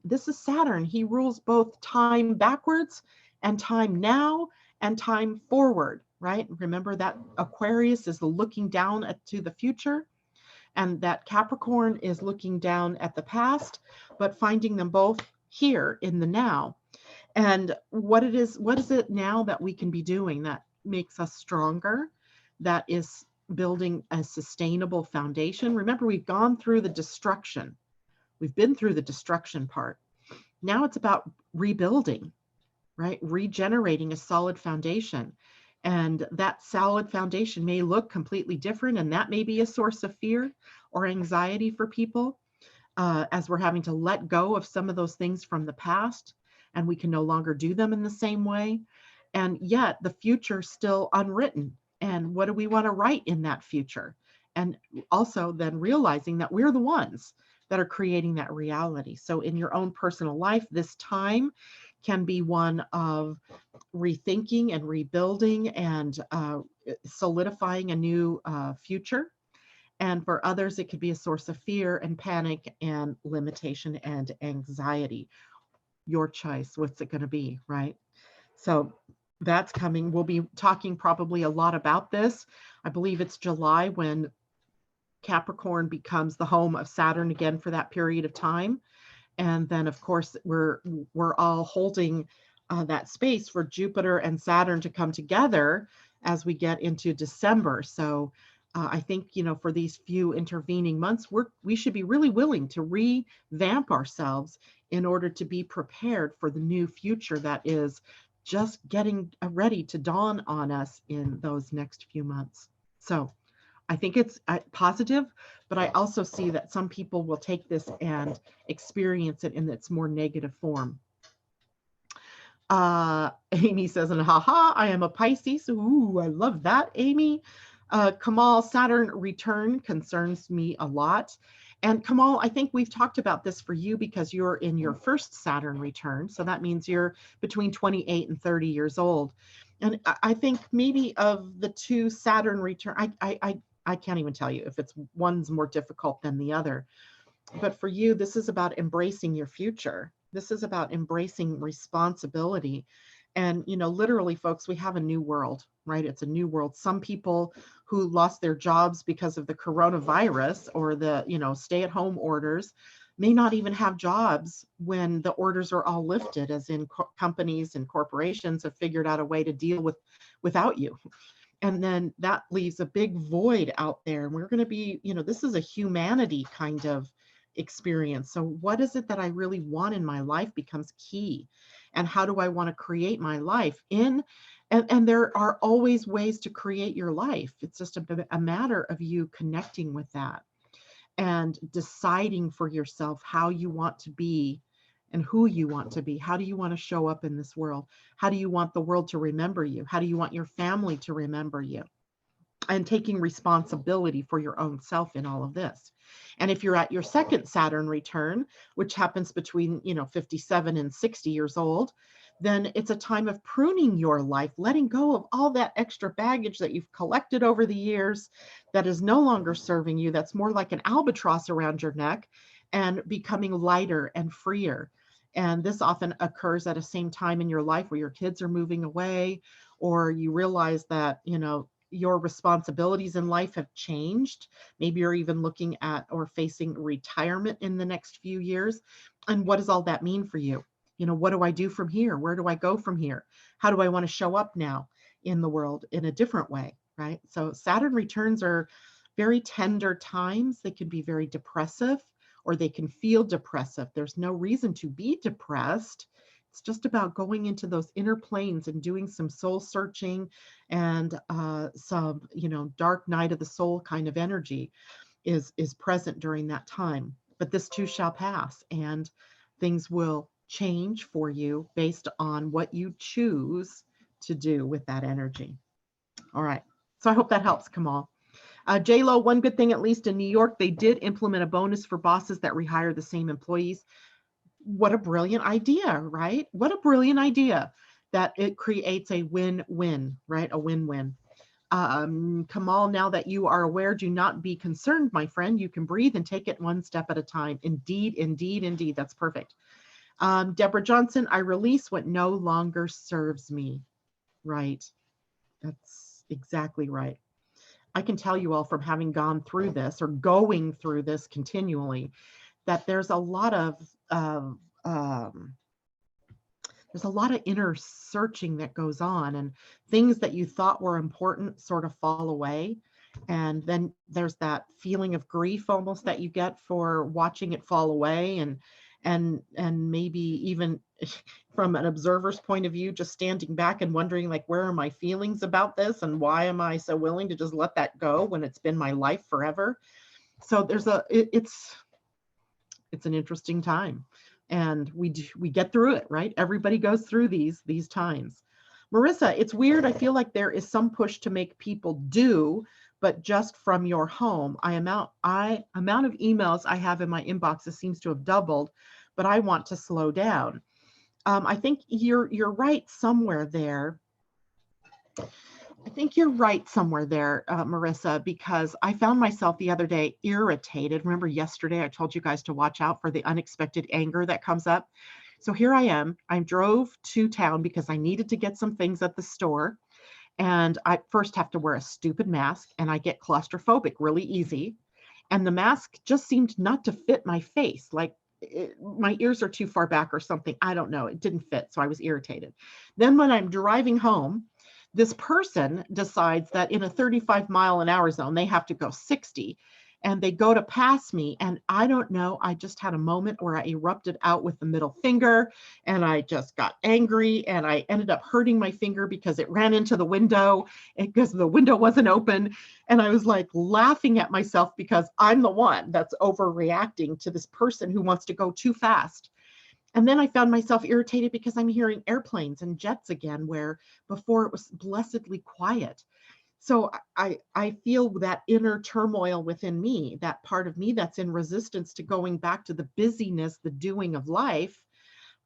this is Saturn. He rules both time backwards and time now and time forward, right? Remember that Aquarius is looking down to the future, and that Capricorn is looking down at the past, but finding them both here in the now. And what is it now that we can be doing that makes us stronger, that is building a sustainable foundation? Remember, we've gone through the destruction. We've been through the destruction part. Now it's about rebuilding, right? Regenerating a solid foundation. And that solid foundation may look completely different, and that may be a source of fear or anxiety for people as we're having to let go of some of those things from the past, and we can no longer do them in the same way. And yet the future's still unwritten. And what do we want to write in that future? And also then realizing that we're the ones that are creating that reality. So in your own personal life, this time can be one of rethinking and rebuilding and solidifying a new future. And for others, it could be a source of fear and panic and limitation and anxiety. Your choice. What's it going to be, right? So that's coming. We'll be talking probably a lot about this. I believe it's July when Capricorn becomes the home of Saturn again for that period of time. And then, of course, we're all holding that space for Jupiter and Saturn to come together as we get into December. So I think, for these few intervening months, we should be really willing to revamp ourselves in order to be prepared for the new future that is just getting ready to dawn on us in those next few months. So I think it's positive, but I also see that some people will take this and experience it in its more negative form. Amy says, and haha, I am a Pisces. Ooh, I love that, Amy. Kamal, Saturn return concerns me a lot. And Kamal, I think we've talked about this for you because you're in your first Saturn return. So that means you're between 28 and 30 years old. And I think maybe of the two Saturn return, I can't even tell you if it's one's more difficult than the other. But for you, this is about embracing your future. This is about embracing responsibility. And, literally, folks, we have a new world, right? It's a new world. Some people who lost their jobs because of the coronavirus or the, stay-at-home orders may not even have jobs when the orders are all lifted, as in companies and corporations have figured out a way to deal without you. And then that leaves a big void out there. And we're going to be, this is a humanity kind of experience. So what is it that I really want in my life becomes key. And how do I want to create my life in? And there are always ways to create your life. It's just a matter of you connecting with that and deciding for yourself how you want to be and who you want to be. How do you want to show up in this world? How do you want the world to remember you? How do you want your family to remember you? And taking responsibility for your own self in all of this. And if you're at your second Saturn return, which happens between, 57 and 60 years old, then it's a time of pruning your life, letting go of all that extra baggage that you've collected over the years that is no longer serving you. That's more like an albatross around your neck, and becoming lighter and freer. And this often occurs at a same time in your life where your kids are moving away, or you realize that, your responsibilities in life have changed. Maybe you're even looking at or facing retirement in the next few years. And what does all that mean for you? What do I do from here? Where do I go from here? How do I want to show up now in the world in a different way, right? So Saturn returns are very tender times. They can be very depressive, or they can feel depressive. There's no reason to be depressed. It's just about going into those inner planes and doing some soul searching and some, dark night of the soul kind of energy is present during that time. But this too shall pass, and things will change for you based on what you choose to do with that energy. All right. So I hope that helps, Kamal. J-Lo, one good thing, at least in New York, they did implement a bonus for bosses that rehire the same employees. What a brilliant idea, right? What a brilliant idea that it creates a win-win, right? A win-win. Kamal, now that you are aware, do not be concerned, my friend. You can breathe and take it one step at a time. Indeed, indeed, indeed. That's perfect. Deborah Johnson, I release what no longer serves me. Right. That's exactly right. I can tell you all from having gone through this or going through this continually that there's a lot of inner searching that goes on, and things that you thought were important sort of fall away. And then there's that feeling of grief almost that you get for watching it fall away, and maybe even from an observer's point of view, just standing back and wondering, like, where are my feelings about this, and why am I so willing to just let that go when it's been my life forever? So it's an interesting time, and we get through it, right? Everybody goes through these times. Marissa, it's weird. I feel like there is some push to make people do, but just from your home. Amount of emails I have in my inboxes seems to have doubled, but I want to slow down. I think you're right somewhere there. Marissa, because I found myself the other day irritated. Remember yesterday I told you guys to watch out for the unexpected anger that comes up. So here I am. I drove to town because I needed to get some things at the store. And I first have to wear a stupid mask, and I get claustrophobic really easy. And the mask just seemed not to fit my face. Like my ears are too far back or something. I don't know. It didn't fit. So I was irritated. Then when I'm driving home, this person decides that in a 35-mile-an-hour zone, they have to go 60, and they go to pass me. And I don't know, I just had a moment where I erupted out with the middle finger, and I just got angry, and I ended up hurting my finger because it ran into the window because the window wasn't open. And I was like laughing at myself because I'm the one that's overreacting to this person who wants to go too fast. And then I found myself irritated because I'm hearing airplanes and jets again, where before it was blessedly quiet. So I feel that inner turmoil within me, that part of me that's in resistance to going back to the busyness, the doing of life.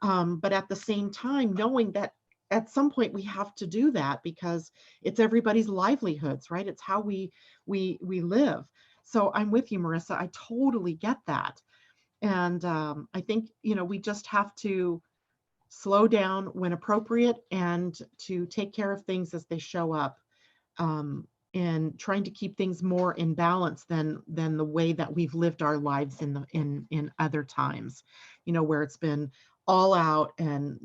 But at the same time, knowing that at some point we have to do that because it's everybody's livelihoods, right? It's how we live. So I'm with you, Marissa. I totally get that. And I think, we just have to slow down when appropriate and to take care of things as they show up, and trying to keep things more in balance than the way that we've lived our lives in other times, where it's been all out and,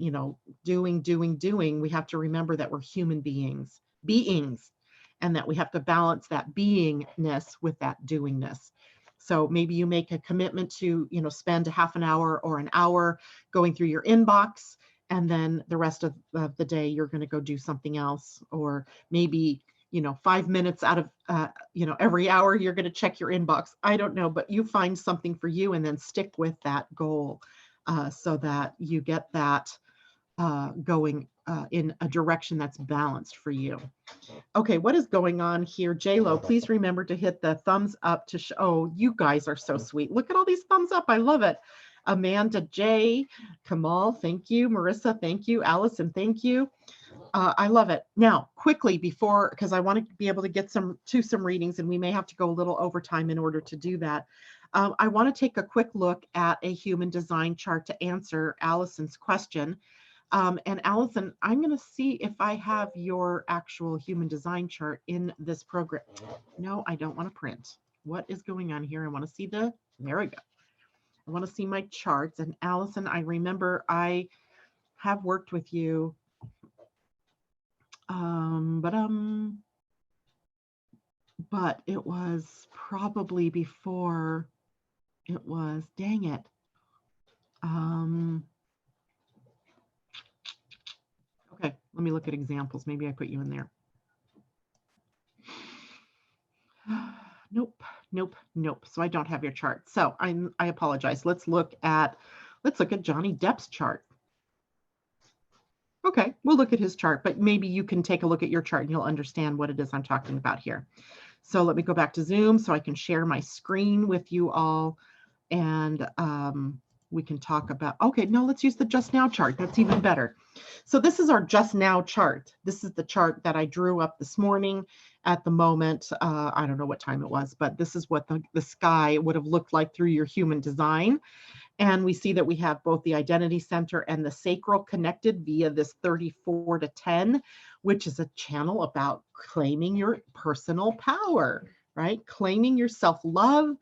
doing. We have to remember that we're human beings, and that we have to balance that beingness with that doingness. So maybe you make a commitment to, spend a half an hour or an hour going through your inbox, and then the rest of the day you're going to go do something else. Or maybe 5 minutes out of every hour you're going to check your inbox. I don't know, but you find something for you and then stick with that goal, so that you get that going in a direction that's balanced for you. Okay, what is going on here? JLo, please remember to hit the thumbs up to show. Oh, you guys are so sweet. Look at all these thumbs up. I love it. Amanda J, Kamal, thank you. Marissa, thank you. Allison, thank you. I love it. Now, quickly before, because I want to be able to get some readings, and we may have to go a little overtime in order to do that. I want to take a quick look at a human design chart to answer Allison's question. And Allison, I'm going to see if I have your actual human design chart in this program. No, I don't want to print. What is going on here? I want to see there we go. I want to see my charts. And Allison, I remember I have worked with you. But it was probably before it was, dang it. Okay, let me look at examples. Maybe I put you in there. Nope. So I don't have your chart. So I apologize. Let's look at Johnny Depp's chart. Okay, we'll look at his chart, but maybe you can take a look at your chart and you'll understand what it is I'm talking about here. So let me go back to Zoom so I can share my screen with you all, and we can talk about, okay, no, let's use the just now chart. That's even better. So this is our just now chart. This is the chart that I drew up this morning. At the moment, I don't know what time it was, but this is what the sky would have looked like through your human design. And we see that we have both the identity center and the sacral connected via this 34 to 10, which is a channel about claiming your personal power, right? Claiming your self-love,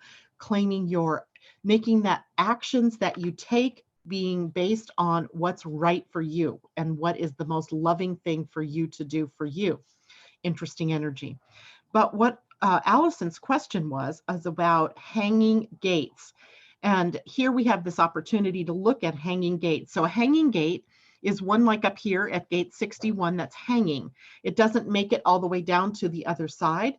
making that actions that you take being based on what's right for you and what is the most loving thing for you to do for you. Interesting energy. But what Allison's question was about hanging gates. And here we have this opportunity to look at hanging gates. So a hanging gate is one like up here at gate 61 that's hanging. It doesn't make it all the way down to the other side.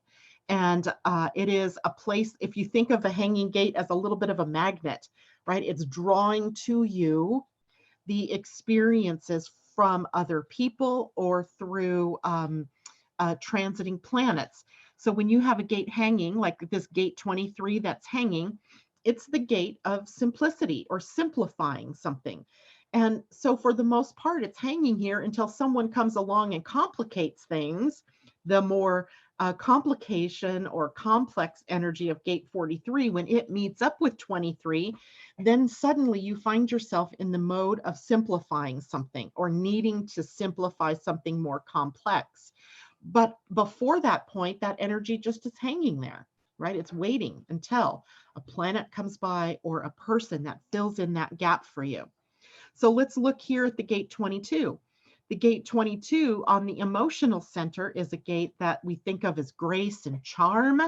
And it is a place, if you think of a hanging gate as a little bit of a magnet, right? It's drawing to you the experiences from other people or through transiting planets. So when you have a gate hanging, like this gate 23 that's hanging, it's the gate of simplicity or simplifying something. And so for the most part, it's hanging here until someone comes along and complicates things. The more complication or complex energy of gate 43, when it meets up with 23, then suddenly you find yourself in the mode of simplifying something or needing to simplify something more complex. But before that point, that energy just is hanging there, right? It's waiting until a planet comes by or a person that fills in that gap for you. So let's look here at the gate 22. The gate 22 on the emotional center is a gate that we think of as grace and charm,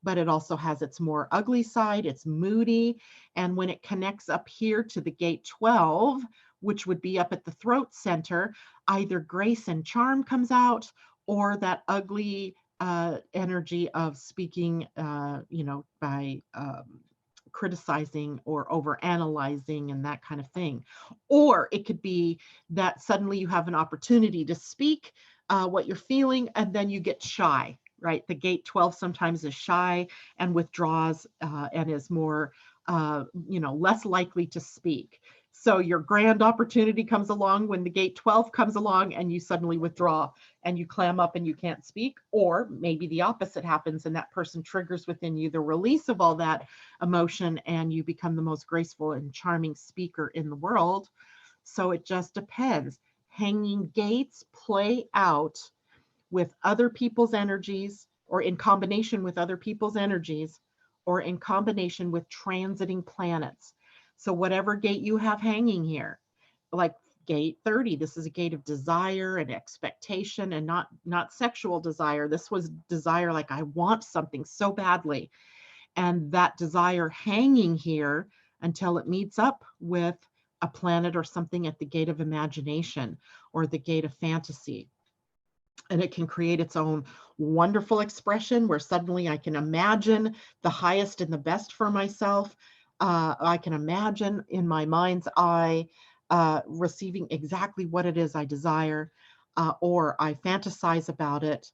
but it also has its more ugly side. It's moody. And when it connects up here to the gate 12, which would be up at the throat center, either grace and charm comes out or that ugly energy of speaking, by criticizing or overanalyzing and that kind of thing. Or it could be that suddenly you have an opportunity to speak what you're feeling, and then you get shy right? The gate 12 sometimes is shy and withdraws and is more, less likely to speak. So your grand opportunity comes along when the gate 12 comes along and you suddenly withdraw and you clam up and you can't speak. Or maybe the opposite happens and that person triggers within you the release of all that emotion and you become the most graceful and charming speaker in the world. So it just depends. Hanging gates play out with other people's energies or in combination with other people's energies or in combination with transiting planets. So whatever gate you have hanging here, like gate 30, this is a gate of desire and expectation and not sexual desire. This was desire like I want something so badly. And that desire hanging here until it meets up with a planet or something at the gate of imagination or the gate of fantasy. And it can create its own wonderful expression where suddenly I can imagine the highest and the best for myself. I can imagine in my mind's eye receiving exactly what it is I desire, or I fantasize about it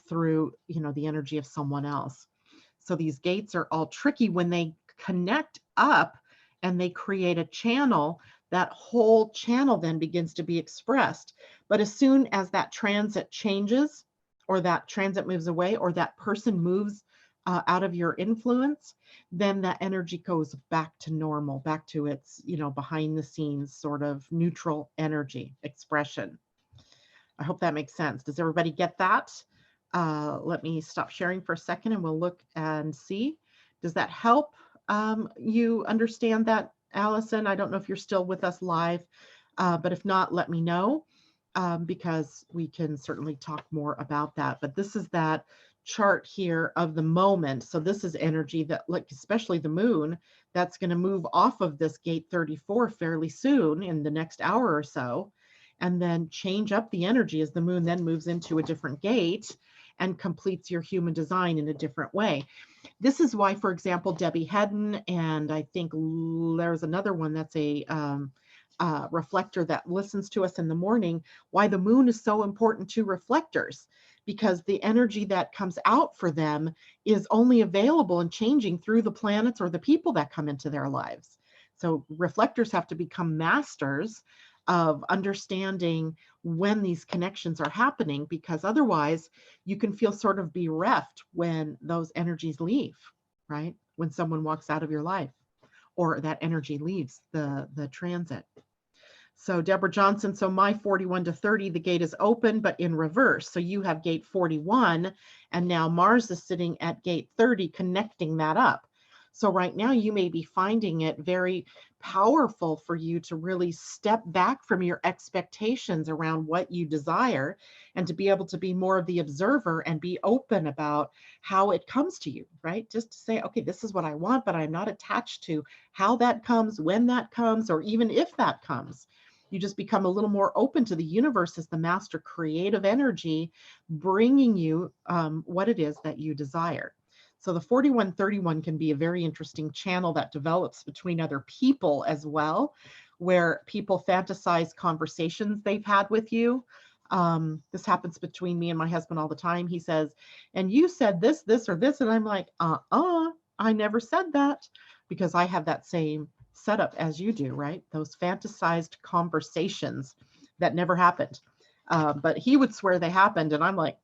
through, the energy of someone else. So these gates are all tricky when they connect up and they create a channel. That whole channel then begins to be expressed. But as soon as that transit changes, or that transit moves away, or that person moves out of your influence, then that energy goes back to normal, back to its, behind the scenes sort of neutral energy expression. I hope that makes sense. Does everybody get that? Let me stop sharing for a second and we'll look and see. Does that help you understand that, Allison? I don't know if you're still with us live, but if not, let me know because we can certainly talk more about that. But this is that chart here of the moment. So this is energy that, like, especially the moon, that's going to move off of this gate 34 fairly soon in the next hour or so, and then change up the energy as the moon then moves into a different gate and completes your human design in a different way. This is why, for example, Debbie Hedden, and I think there's another one that's a reflector that listens to us in the morning, why the moon is so important to reflectors, because the energy that comes out for them is only available and changing through the planets or the people that come into their lives. So reflectors have to become masters of understanding when these connections are happening, because otherwise you can feel sort of bereft when those energies leave, right? When someone walks out of your life or that energy leaves the transit. So Deborah Johnson, so my 41 to 30, the gate is open, but in reverse. So you have gate 41, and now Mars is sitting at gate 30, connecting that up. So right now you may be finding it very powerful for you to really step back from your expectations around what you desire and to be able to be more of the observer and be open about how it comes to you, right? Just to say, okay, this is what I want, but I'm not attached to how that comes, when that comes, or even if that comes. You just become a little more open to the universe as the master creative energy, bringing you what it is that you desire. So the 4131 can be a very interesting channel that develops between other people as well, where people fantasize conversations they've had with you. This happens between me and my husband all the time. He says, and you said this, this, or this. And I'm like, I never said that, because I have that same setup as you do, right? Those fantasized conversations that never happened. But he would swear they happened. And I'm like,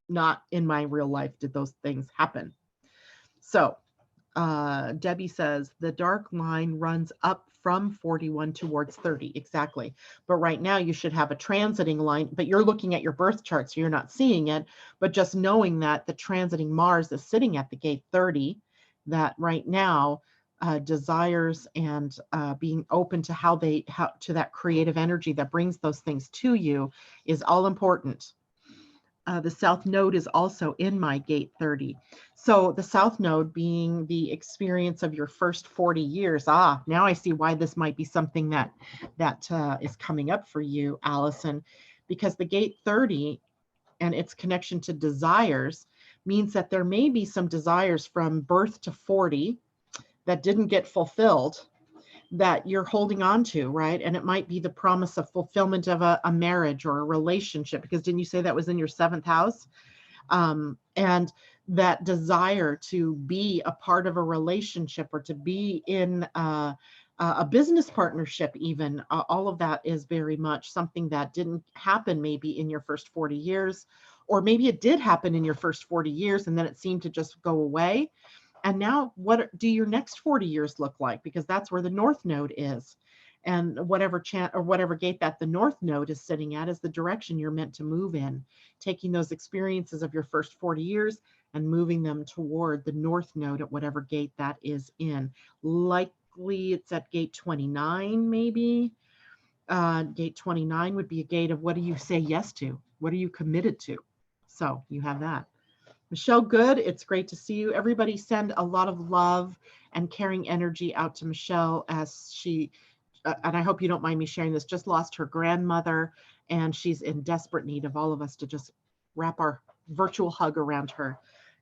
not in my real life did those things happen. So Debbie says the dark line runs up from 41 towards 30. Exactly. But right now you should have a transiting line, but you're looking at your birth chart, so you're not seeing it. But just knowing that the transiting Mars is sitting at the gate 30, that right now desires and being open to how to that creative energy that brings those things to you is all important. The South Node is also in my gate 30. So the South Node being the experience of your first 40 years. Now I see why this might be something that is coming up for you, Allison, because the gate 30 and its connection to desires means that there may be some desires from birth to 40 that didn't get fulfilled that you're holding on to, right? And it might be the promise of fulfillment of a marriage or a relationship, because didn't you say that was in your 7th house? And that desire to be a part of a relationship or to be in a business partnership, even all of that is very much something that didn't happen maybe in your first 40 years, or maybe it did happen in your first 40 years and then it seemed to just go away. And now what do your next 40 years look like? Because that's where the North Node is. And whatever whatever gate that the North Node is sitting at is the direction you're meant to move in, taking those experiences of your first 40 years and moving them toward the North Node at whatever gate that is in. Likely it's at gate 29, maybe. Gate 29 would be a gate of what do you say yes to? What are you committed to? So you have that. Michelle Good, it's great to see you. Everybody send a lot of love and caring energy out to Michelle as she, and I hope you don't mind me sharing this, just lost her grandmother, and she's in desperate need of all of us to just wrap our virtual hug around her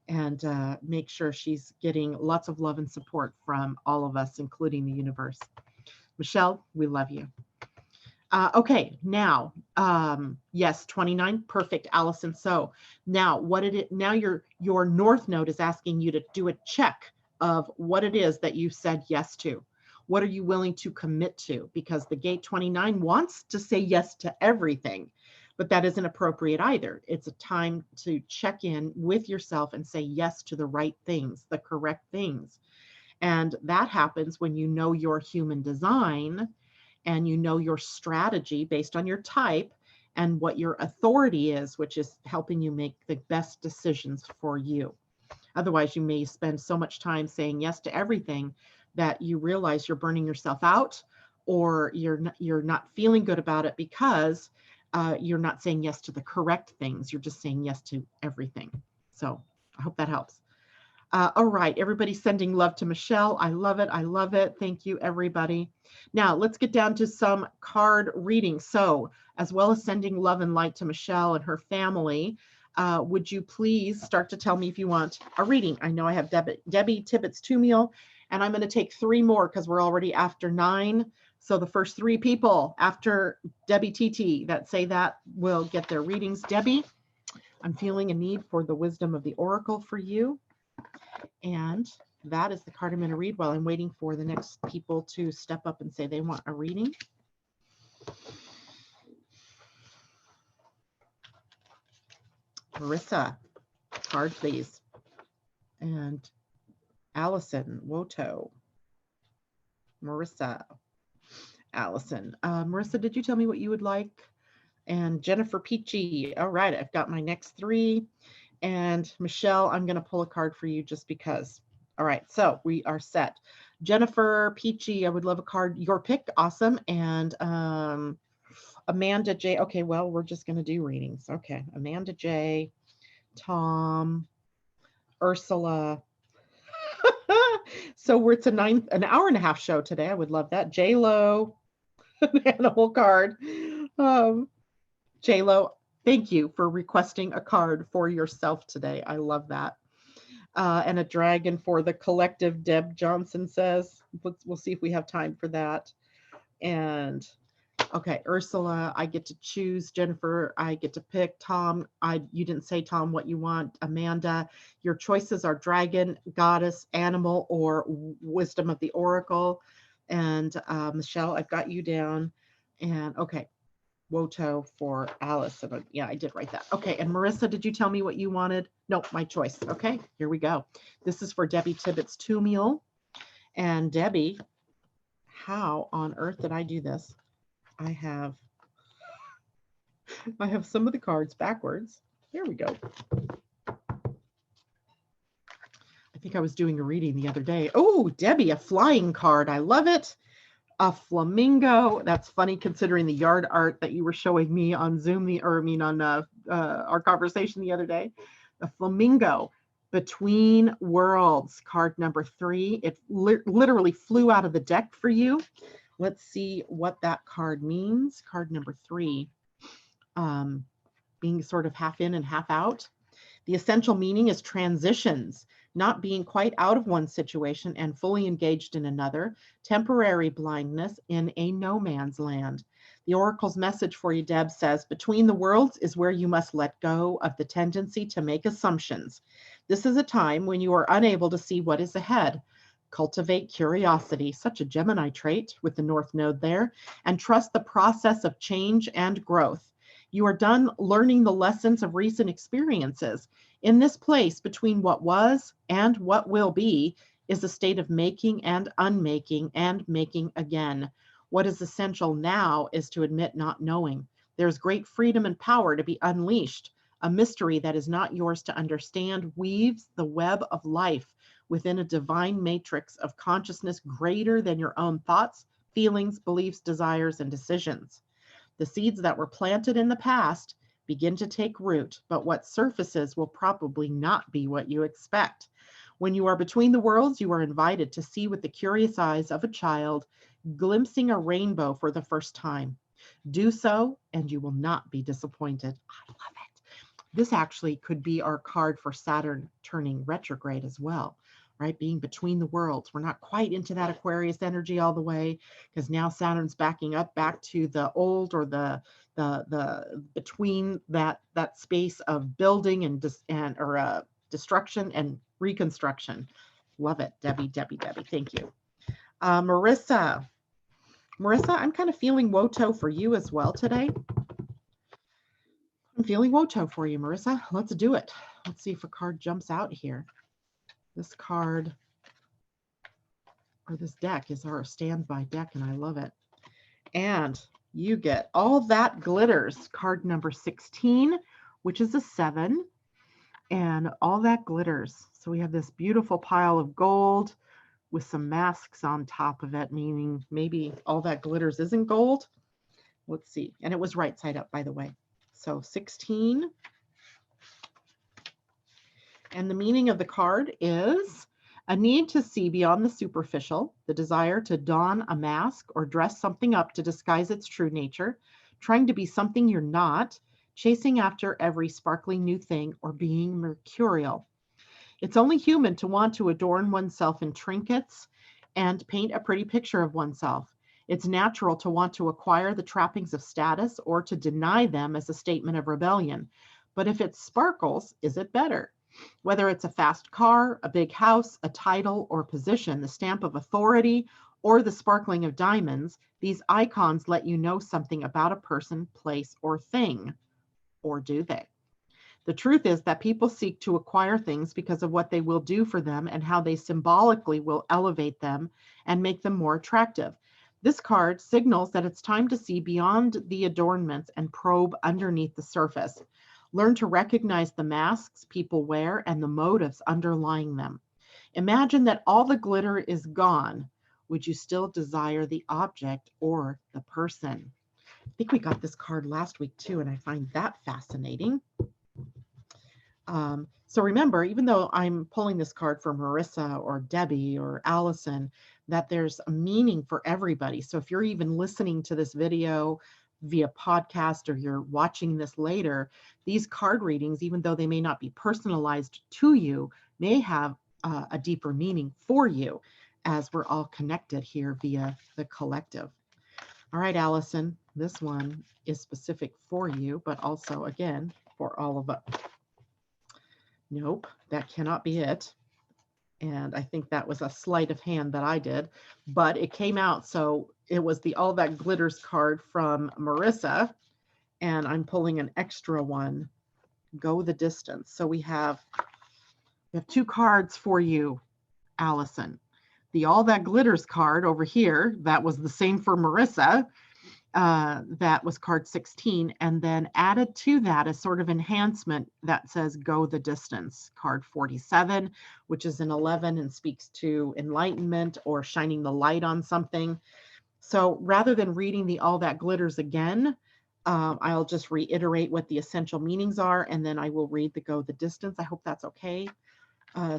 and make sure she's getting lots of love and support from all of us, including the universe. Michelle, we love you. Okay, now, yes, 29, perfect, Allison. So now now your North Node is asking you to do a check of what it is that you said yes to. What are you willing to commit to? Because the gate 29 wants to say yes to everything, but that isn't appropriate either. It's a time to check in with yourself and say yes to the right things, the correct things. And that happens when you know your human design and you know your strategy based on your type and what your authority is, which is helping you make the best decisions for you. Otherwise, you may spend so much time saying yes to everything that you realize you're burning yourself out, or you're not feeling good about it because you're not saying yes to the correct things. You're just saying yes to everything. So I hope that helps. All right, everybody sending love to Michelle. I love it. I love it. Thank you, everybody. Now let's get down to some card reading. So as well as sending love and light to Michelle and her family, would you please start to tell me if you want a reading? I know I have Debbie Tibbetts Tumiel, and I'm going to take 3 more because we're already after 9. So the first 3 people after Debbie TT that say that will get their readings. Debbie, I'm feeling a need for the wisdom of the oracle for you. And that is the card I'm going to read while I'm waiting for the next people to step up and say they want a reading. Marissa, card please. And Allison, Woto. Marissa, Allison. Marissa, did you tell me what you would like? And Jennifer Peachy. All right, I've got my next 3. And Michelle, I'm going to pull a card for you just because. All right, so we are set. Jennifer Peachy, I would love a card. Your pick, awesome. And Amanda J. Okay, well, we're just going to do readings. Okay, Amanda J. Tom, Ursula. So it's an hour and a half show today. I would love that. J-Lo, animal card. J-Lo, thank you for requesting a card for yourself today. I love that. And a dragon for the collective, Deb Johnson says. We'll see if we have time for that. And okay, Ursula, I get to choose. Jennifer, I get to pick. Tom, you didn't say, Tom, what you want. Amanda, your choices are dragon, goddess, animal, or wisdom of the oracle. And Michelle, I've got you down. And okay, Woto for Alice. Yeah, I did write that. Okay, and Marissa, did you tell me what you wanted? No, my choice. Okay, here we go. This is for Debbie Tibbetts Tumiel. And Debbie, how on earth did I do this? I have some of the cards backwards. There we go. I think I was doing a reading the other day. Oh, Debbie, a flying card. I love it. A flamingo. That's funny considering the yard art that you were showing me on Zoom, on our conversation the other day. The flamingo, Between Worlds, card number 3. It literally flew out of the deck for you. Let's see what that card means. Card number 3, being sort of half in and half out. The essential meaning is transitions, not being quite out of one situation and fully engaged in another, temporary blindness in a no man's land. The Oracle's message for you, Deb, says, between the worlds is where you must let go of the tendency to make assumptions. This is a time when you are unable to see what is ahead. Cultivate curiosity, such a Gemini trait with the North Node there, and trust the process of change and growth. You are done learning the lessons of recent experiences. In this place between what was and what will be is a state of making and unmaking and making again. What is essential now is to admit not knowing. There's great freedom and power to be unleashed. A mystery that is not yours to understand weaves the web of life within a divine matrix of consciousness greater than your own thoughts, feelings, beliefs, desires, and decisions. The seeds that were planted in the past begin to take root, but what surfaces will probably not be what you expect. When you are between the worlds, you are invited to see with the curious eyes of a child glimpsing a rainbow for the first time. Do so, and you will not be disappointed. I love it. This actually could be our card for Saturn turning retrograde as well, right? Being between the worlds. We're not quite into that Aquarius energy all the way, because now Saturn's backing up back to the old, or the between that space of building and destruction and reconstruction. Love it, Debbie. Thank you. Marissa, I'm kind of feeling Woto for you as well today. I'm feeling Woto for you, Marissa. Let's do it. Let's see if a card jumps out here. This card, or this deck, is our standby deck, and I love it. And you get All That Glitters, card number 16, which is a 7, and All That Glitters. So we have this beautiful pile of gold with some masks on top of it, meaning maybe all that glitters isn't gold. Let's see. And it was right side up, by the way. So 16. And the meaning of the card is a need to see beyond the superficial, the desire to don a mask or dress something up to disguise its true nature, trying to be something you're not, chasing after every sparkling new thing, or being mercurial. It's only human to want to adorn oneself in trinkets and paint a pretty picture of oneself. It's natural to want to acquire the trappings of status or to deny them as a statement of rebellion. But if it sparkles, is it better? Whether it's a fast car, a big house, a title or position, the stamp of authority, or the sparkling of diamonds, these icons let you know something about a person, place, or thing. Or do they? The truth is that people seek to acquire things because of what they will do for them and how they symbolically will elevate them and make them more attractive. This card signals that it's time to see beyond the adornments and probe underneath the surface. Learn to recognize the masks people wear and the motives underlying them. Imagine that all the glitter is gone. Would you still desire the object or the person? I think we got this card last week too, and I find that fascinating. So remember, even though I'm pulling this card for Marissa or Debbie or Allison, that there's a meaning for everybody. So if you're even listening to this video via podcast or you're watching this later, these card readings, even though they may not be personalized to you, may have a deeper meaning for you, as we're all connected here via the collective. All right, Allison, this one is specific for you, but also, again, for all of us. Nope, that cannot be it. And I think that was a sleight of hand that I did, but it came out. So it was the All That Glitters card from Marissa, and I'm pulling an extra one, Go the Distance. So we have 2 cards for you, Allison. The All That Glitters card over here, that was the same for Marissa. That was card 16, and then added to that a sort of enhancement that says Go the Distance, card 47, which is an 11 and speaks to enlightenment or shining the light on something. So rather than reading the All That Glitters again, I'll just reiterate what the essential meanings are, and then I will read the Go the Distance. I hope that's okay.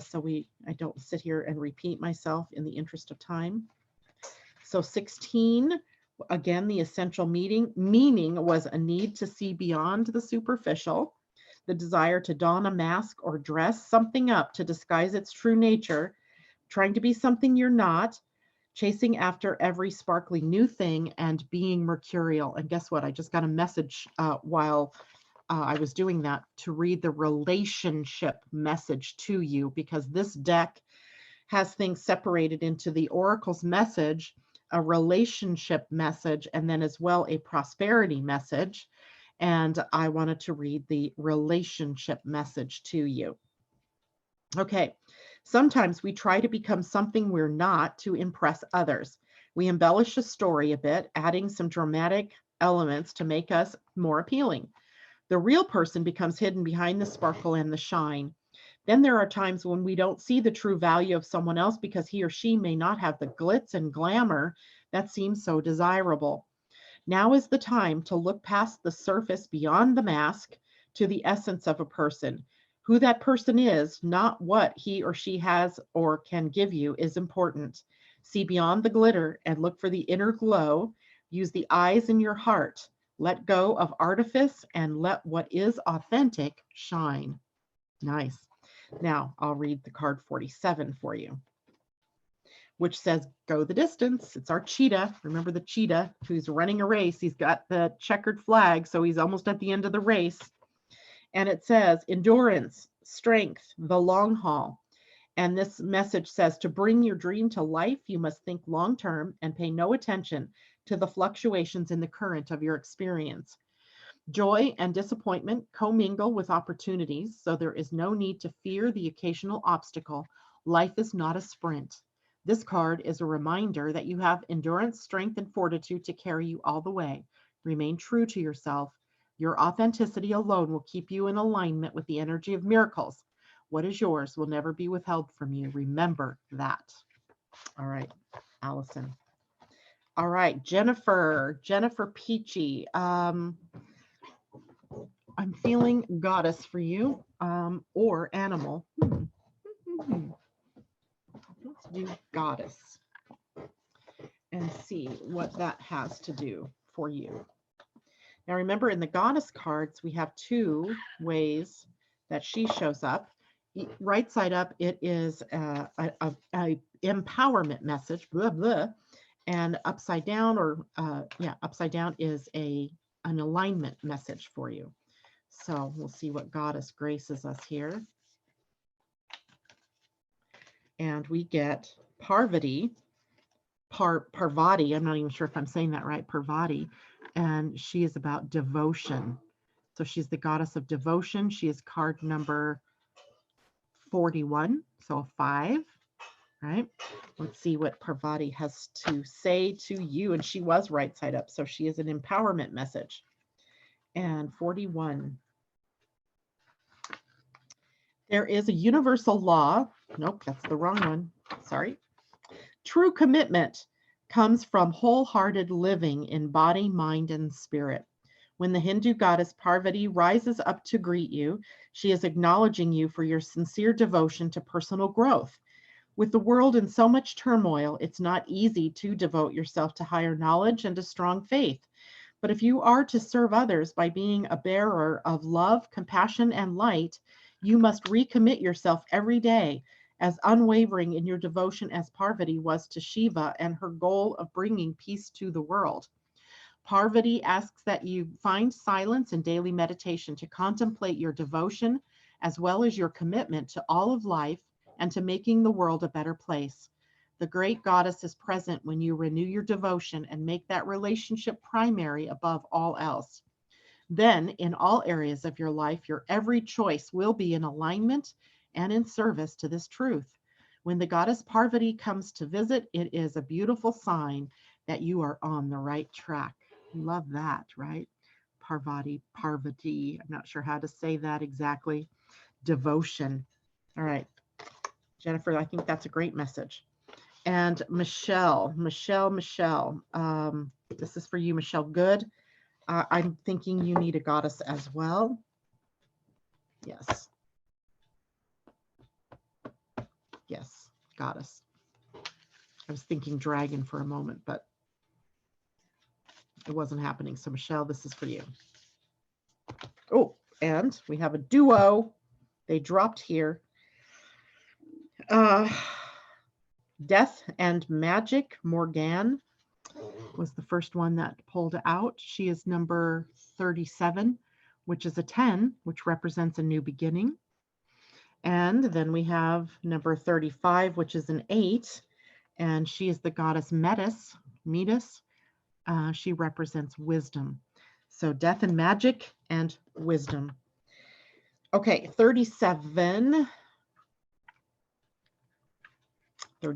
So I don't sit here and repeat myself in the interest of time. So 16, again, the essential meaning was a need to see beyond the superficial, the desire to don a mask or dress something up to disguise its true nature, trying to be something you're not, chasing after every sparkly new thing and being mercurial. And guess what? I just got a message while I was doing that to read the relationship message to you, because this deck has things separated into the oracle's message, a relationship message, and then as well a prosperity message. And I wanted to read the relationship message to you. Okay, sometimes we try to become something we're not to impress others. We embellish a story a bit, adding some dramatic elements to make us more appealing. The real person becomes hidden behind the sparkle and the shine. Then there are times when we don't see the true value of someone else because he or she may not have the glitz and glamour that seems so desirable. Now is the time to look past the surface, beyond the mask, to the essence of a person. Who that person is, not what he or she has or can give you, is important. See beyond the glitter and look for the inner glow. Use the eyes in your heart. Let go of artifice and let what is authentic shine. Nice. Now I'll read the card 47 for you, which says, go the distance. It's our cheetah. Remember the cheetah who's running a race. He's got the checkered flag, so he's almost at the end of the race. And it says, endurance, strength, the long haul. And this message says, to bring your dream to life, you must think long term and pay no attention to the fluctuations in the current of your experience. Joy and disappointment commingle with opportunities, so there is no need to fear the occasional obstacle. Life is not a sprint. This card is a reminder that you have endurance, strength, and fortitude to carry you all the way. Remain true to yourself. Your authenticity alone will keep you in alignment with the energy of miracles. What is yours will never be withheld from you. Remember that. All right, Allison. All right, Jennifer Peachy. I'm feeling goddess for you, or animal. Let's do goddess and see what that has to do for you. Now, remember, in the goddess cards, we have two ways that she shows up. Right side up, it is a empowerment message, blah, blah. And upside down, upside down is an alignment message for you. So we'll see what goddess graces us here. And we get Parvati, Parvati, I'm not even sure if I'm saying that right, Parvati, and she is about devotion. So she's the goddess of devotion. She is card number 41, so a 5, right? Let's see what Parvati has to say to you. And she was right side up, so she is an empowerment message. And 41. There is a universal law. Nope, that's the wrong one. Sorry. True commitment comes from wholehearted living in body, mind, and spirit. When the Hindu goddess Parvati rises up to greet you, she is acknowledging you for your sincere devotion to personal growth. With the world in so much turmoil, it's not easy to devote yourself to higher knowledge and a strong faith. But if you are to serve others by being a bearer of love, compassion, and light, you must recommit yourself every day, as unwavering in your devotion as Parvati was to Shiva and her goal of bringing peace to the world. Parvati asks that you find silence and daily meditation to contemplate your devotion, as well as your commitment to all of life and to making the world a better place. The great goddess is present when you renew your devotion and make that relationship primary above all else. Then, in all areas of your life, your every choice will be in alignment and in service to this truth. When the goddess Parvati comes to visit, it is a beautiful sign that you are on the right track. Love that, right? Parvati. I'm not sure how to say that exactly. Devotion. All right, Jennifer, I think that's a great message. And Michelle, this is for you, Michelle Good. I'm thinking you need a goddess as well. Yes. Yes, goddess. I was thinking dragon for a moment, but it wasn't happening. So Michelle, this is for you. Oh, and we have a duo. They dropped here. Death and Magic, Morgan was the first one that pulled out. She is number 37, which is a 10, which represents a new beginning. And then we have number 35, which is an 8, and she is the goddess Metis. She represents wisdom. So death and magic and wisdom. Okay, 37. Here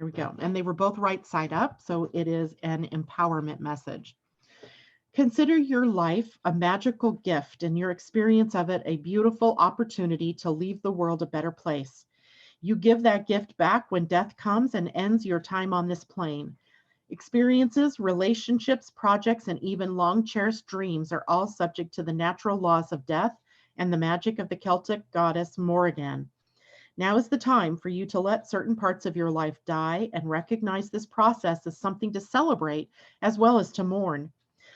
we go. And they were both right side up, so it is an empowerment message. Consider your life a magical gift and your experience of it a beautiful opportunity to leave the world a better place. You give that gift back when death comes and ends your time on this plane. Experiences, relationships, projects, and even long-cherished dreams are all subject to the natural laws of death and the magic of the Celtic goddess Morrigan. Now is the time for you to let certain parts of your life die and recognize this process as something to celebrate as well as to mourn.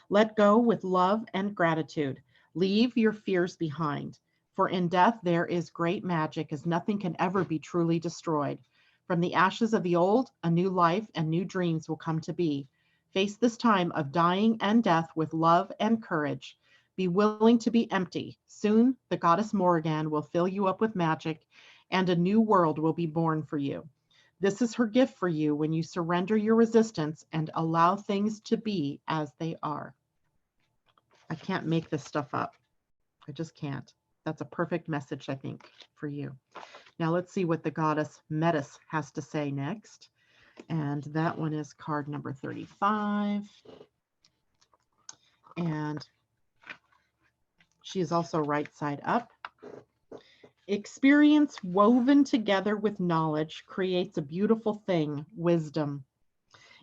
Let go with love and gratitude. Leave your fears behind. For in death there is great magic, as nothing can ever be truly destroyed. From the ashes of the old, a new life and new dreams will come to be. Face this time of dying and death with love and courage. Be willing to be empty. Soon, the goddess Morrigan will fill you up with magic, and a new world will be born for you. This is her gift for you when you surrender your resistance and allow things to be as they are. I can't make this stuff up. I just can't. That's a perfect message, I think, for you. Now let's see what the goddess Metis has to say next. And that one is card number 35. And she is also right side up. Experience woven together with knowledge creates a beautiful thing, wisdom.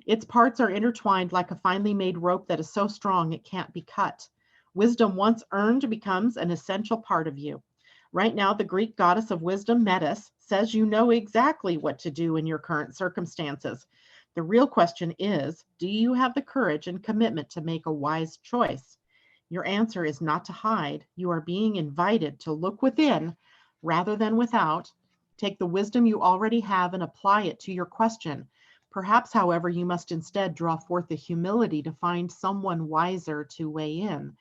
Its parts are intertwined like a finely made rope that is so strong it can't be cut. Wisdom once earned becomes an essential part of you. Right now, the Greek goddess of wisdom, Metis, says you know exactly what to do in your current circumstances. The real question is, do you have the courage and commitment to make a wise choice? Your answer is not to hide. You are being invited to look within rather than without. Take the wisdom you already have and apply it to your question. Perhaps, however, you must instead draw forth the humility to find someone wiser to weigh in.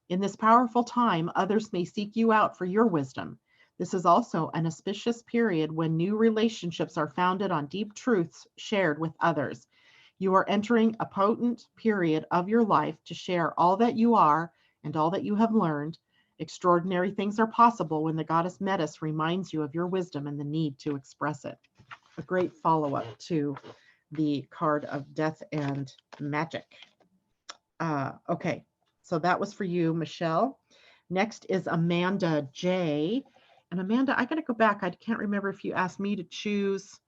In this powerful time, others may seek you out for your wisdom. This is also an auspicious period when new relationships are founded on deep truths shared with others. You are entering a potent period of your life to share all that you are and all that you have learned. Extraordinary things are possible when the goddess Metis reminds you of your wisdom and the need to express it. A great follow-up to the card of death and magic. Okay, so that was for you, Michelle. Next is Amanda J. And Amanda, I got to go back. I can't remember if you asked me to choose.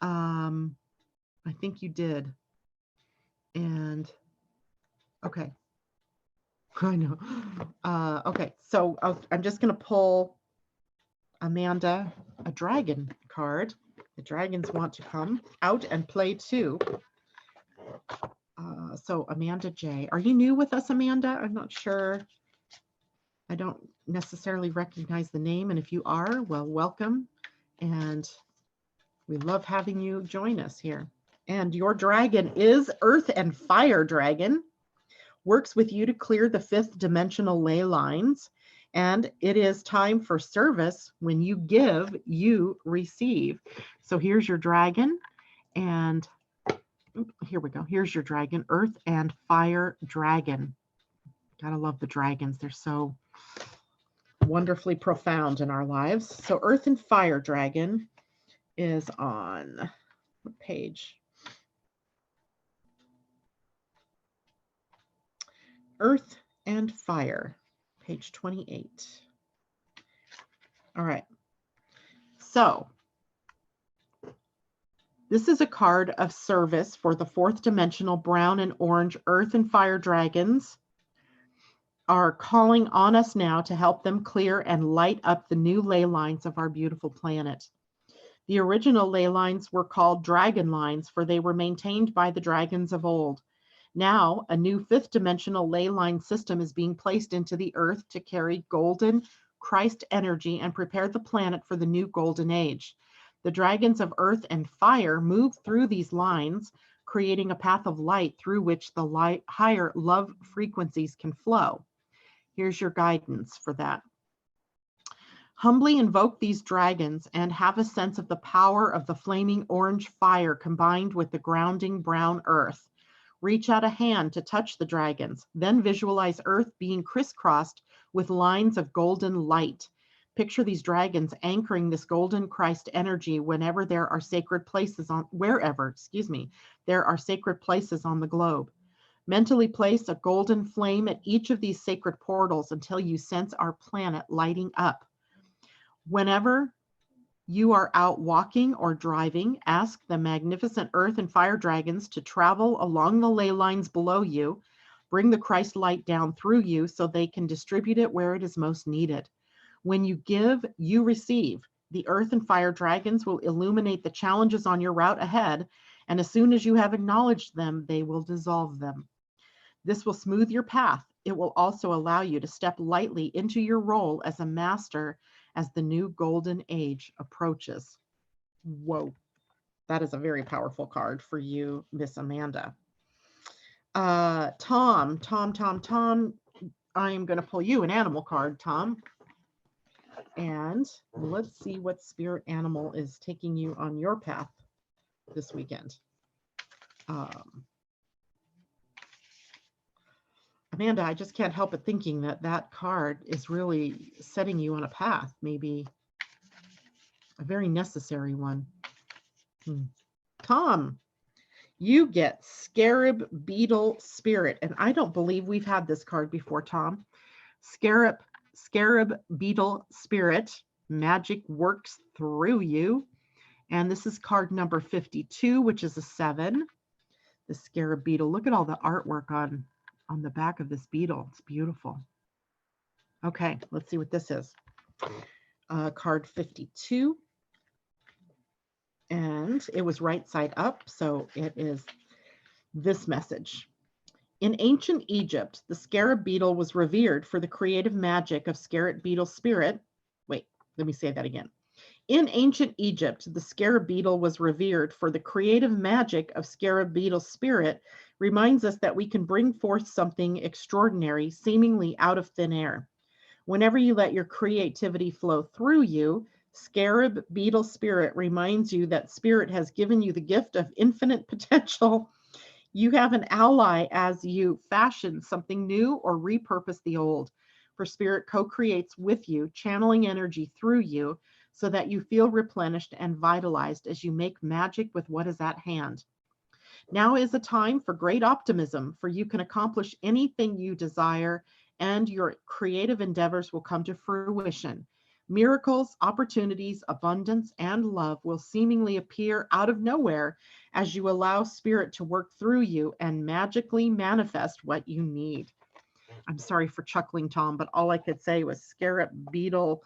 I think you did. And okay. I know. Okay, so I'm just going to pull Amanda a dragon card. The dragons want to come out and play too. So Amanda J. Are you new with us, Amanda? I'm not sure. I don't necessarily recognize the name. And if you are, well, welcome. And we love having you join us here. And your dragon is Earth and Fire Dragon. Works with you to clear the fifth dimensional ley lines. And it is time for service. When you give, you receive. So here's your dragon. And here we go. Here's your dragon, Earth and Fire Dragon. Gotta love the dragons. They're so wonderfully profound in our lives. So Earth and Fire Dragon is on what page? Earth and Fire, page 28. All right. So this is a card of service for the fourth dimensional brown and orange Earth and Fire dragons are calling on us now to help them clear and light up the new ley lines of our beautiful planet. The original ley lines were called dragon lines, for they were maintained by the dragons of old. Now, a new fifth dimensional ley line system is being placed into the earth to carry golden Christ energy and prepare the planet for the new golden age. The dragons of earth and fire move through these lines, creating a path of light through which the higher love frequencies can flow. Here's your guidance for that. Humbly invoke these dragons and have a sense of the power of the flaming orange fire combined with the grounding brown earth. Reach out a hand to touch the dragons, then visualize earth being crisscrossed with lines of golden light. Picture these dragons anchoring this golden Christ energy wherever there are sacred places on the globe. Mentally place a golden flame at each of these sacred portals until you sense our planet lighting up. Whenever you are out walking or driving, ask the magnificent earth and fire dragons to travel along the ley lines below you. Bring the Christ light down through you so they can distribute it where it is most needed. When you give, you receive. The earth and fire dragons will illuminate the challenges on your route ahead, and as soon as you have acknowledged them, they will dissolve them. This will smooth your path. It will also allow you to step lightly into your role as a master as the new golden age approaches. Whoa, that is a very powerful card for you, Miss Amanda. Tom, I am going to pull you an animal card, Tom. And let's see what spirit animal is taking you on your path this weekend. Amanda, I just can't help but thinking that that card is really setting you on a path, maybe a very necessary one. Tom, you get Scarab Beetle Spirit, and I don't believe we've had this card before, Tom. Scarab Beetle Spirit, magic works through you. And this is card number 52, which is a 7. The Scarab Beetle. Look at all the artwork on the back of this beetle. It's beautiful. Okay, let's see what this is. Card 52. And it was right side up, so it is this message. In ancient Egypt, the scarab beetle was revered for the creative magic of scarab beetle spirit. Wait, let me say that again. In ancient Egypt, the scarab beetle was revered for the creative magic of scarab beetle spirit, reminds us that we can bring forth something extraordinary, seemingly out of thin air. Whenever you let your creativity flow through you, scarab beetle spirit reminds you that spirit has given you the gift of infinite potential. You have an ally as you fashion something new or repurpose the old. For spirit co-creates with you, channeling energy through you so that you feel replenished and vitalized as you make magic with what is at hand. Now is a time for great optimism, for you can accomplish anything you desire and your creative endeavors will come to fruition. Miracles, opportunities, abundance, and love will seemingly appear out of nowhere as you allow spirit to work through you and magically manifest what you need. I'm sorry for chuckling, Tom, but all I could say was scarab beetle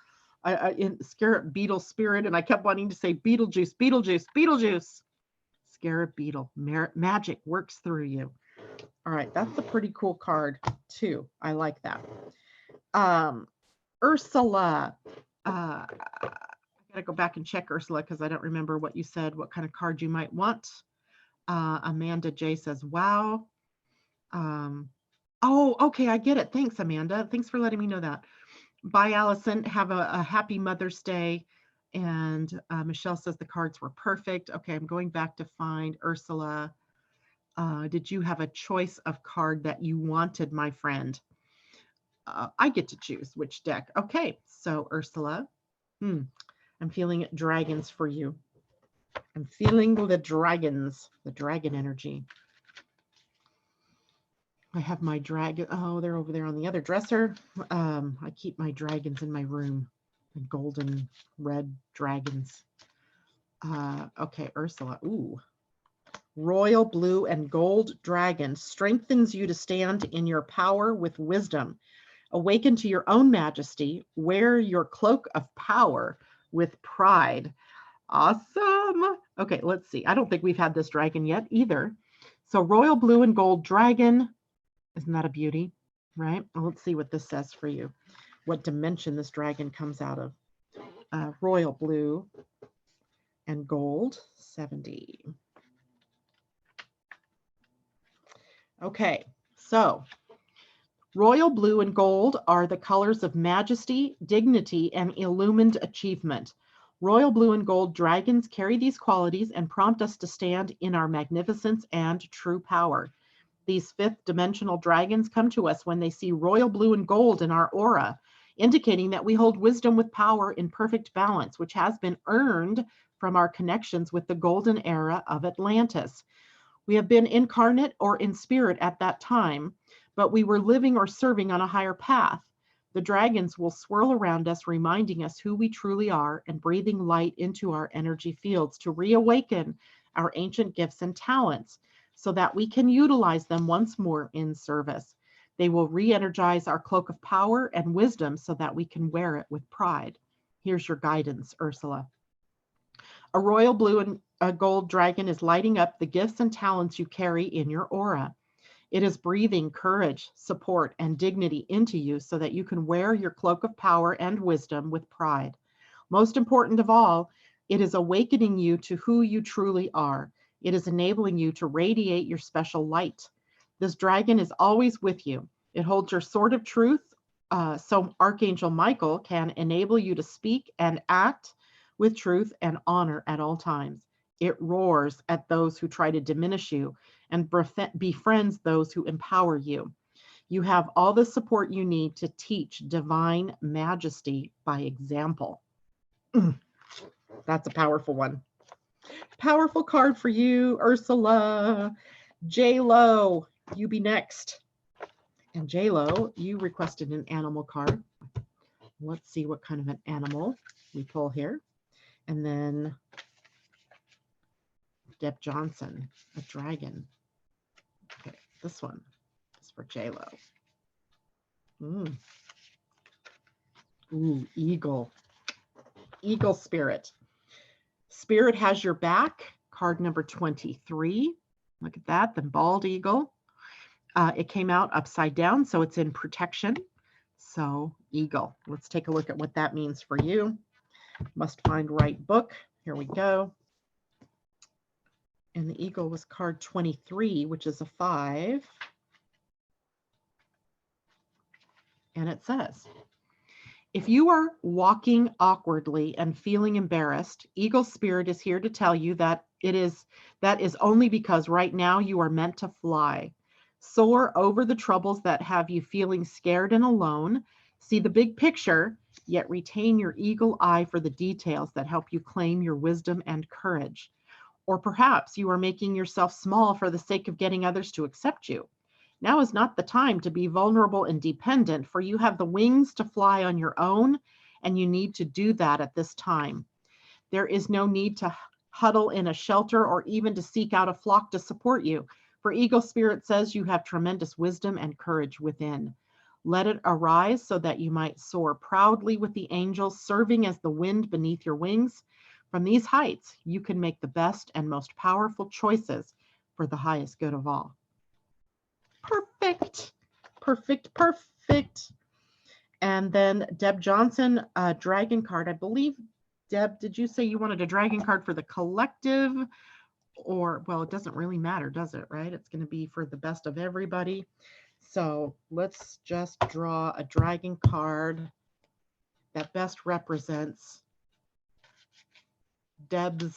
spirit, and I kept wanting to say Beetlejuice, Beetlejuice, Beetlejuice. Scarab beetle, magic works through you. All right, that's a pretty cool card too. I like that. Ursula, I gotta go back and check, Ursula, because I don't remember what you said, what kind of card you might want. Amanda J says, wow. Oh, okay, I get it. Thanks, Amanda. Thanks for letting me know that. Bye, Allison. Have a happy Mother's Day. And Michelle says the cards were perfect. Okay, I'm going back to find Ursula. Did you have a choice of card that you wanted, my friend? I get to choose which deck. Okay, so Ursula, I'm feeling dragons for you. I'm feeling the dragons, the dragon energy. I have my dragon. Oh, they're over there on the other dresser. I keep my dragons in my room, the golden red dragons. Okay, Ursula. Ooh. Royal blue and gold dragon strengthens you to stand in your power with wisdom. Awaken to your own majesty. Wear your cloak of power with pride. Awesome. Okay, let's see. I don't think we've had this dragon yet either. So royal blue and gold dragon. Isn't that a beauty? Right? Well, let's see what this says for you. What dimension this dragon comes out of. Royal blue and gold, 70. Okay, so royal blue and gold are the colors of majesty, dignity, and illumined achievement. Royal blue and gold dragons carry these qualities and prompt us to stand in our magnificence and true power. These fifth dimensional dragons come to us when they see royal blue and gold in our aura, indicating that we hold wisdom with power in perfect balance, which has been earned from our connections with the golden era of Atlantis. We have been incarnate or in spirit at that time, but we were living or serving on a higher path. The dragons will swirl around us, reminding us who we truly are and breathing light into our energy fields to reawaken our ancient gifts and talents so that we can utilize them once more in service. They will re-energize our cloak of power and wisdom so that we can wear it with pride. Here's your guidance, Ursula. A royal blue and a gold dragon is lighting up the gifts and talents you carry in your aura. It is breathing courage, support, and dignity into you so that you can wear your cloak of power and wisdom with pride. Most important of all, it is awakening you to who you truly are. It is enabling you to radiate your special light. This dragon is always with you. It holds your sword of truth, so Archangel Michael can enable you to speak and act with truth and honor at all times. It roars at those who try to diminish you and befriends those who empower you. You have all the support you need to teach divine majesty by example. That's a powerful one. Powerful card for you, Ursula. J-Lo, you be next. And J-Lo, you requested an animal card. Let's see what kind of an animal we pull here. And then Deb Johnson, a dragon. Okay, this one is for J-Lo. Ooh, eagle. Eagle spirit. Spirit has your back. Card number 23. Look at that, the bald eagle. It came out upside down, so it's in protection. So eagle. Let's take a look at what that means for you. Must find right book. Here we go. And the eagle was card 23, which is a 5. And it says, if you are walking awkwardly and feeling embarrassed, Eagle Spirit is here to tell you that that is only because right now you are meant to fly. Soar over the troubles that have you feeling scared and alone. See the big picture, yet retain your eagle eye for the details that help you claim your wisdom and courage. Or perhaps you are making yourself small for the sake of getting others to accept you. Now is not the time to be vulnerable and dependent, for you have the wings to fly on your own, and you need to do that at this time. There is no need to huddle in a shelter or even to seek out a flock to support you, for Eagle Spirit says you have tremendous wisdom and courage within. Let it arise so that you might soar proudly with the angels, serving as the wind beneath your wings. From these heights, you can make the best and most powerful choices for the highest good of all. Perfect, perfect, perfect. And then Deb Johnson, a dragon card. I believe, Deb, did you say you wanted a dragon card for the collective? Or, well, it doesn't really matter, does it, right? It's going to be for the best of everybody. So let's just draw a dragon card that best represents Deb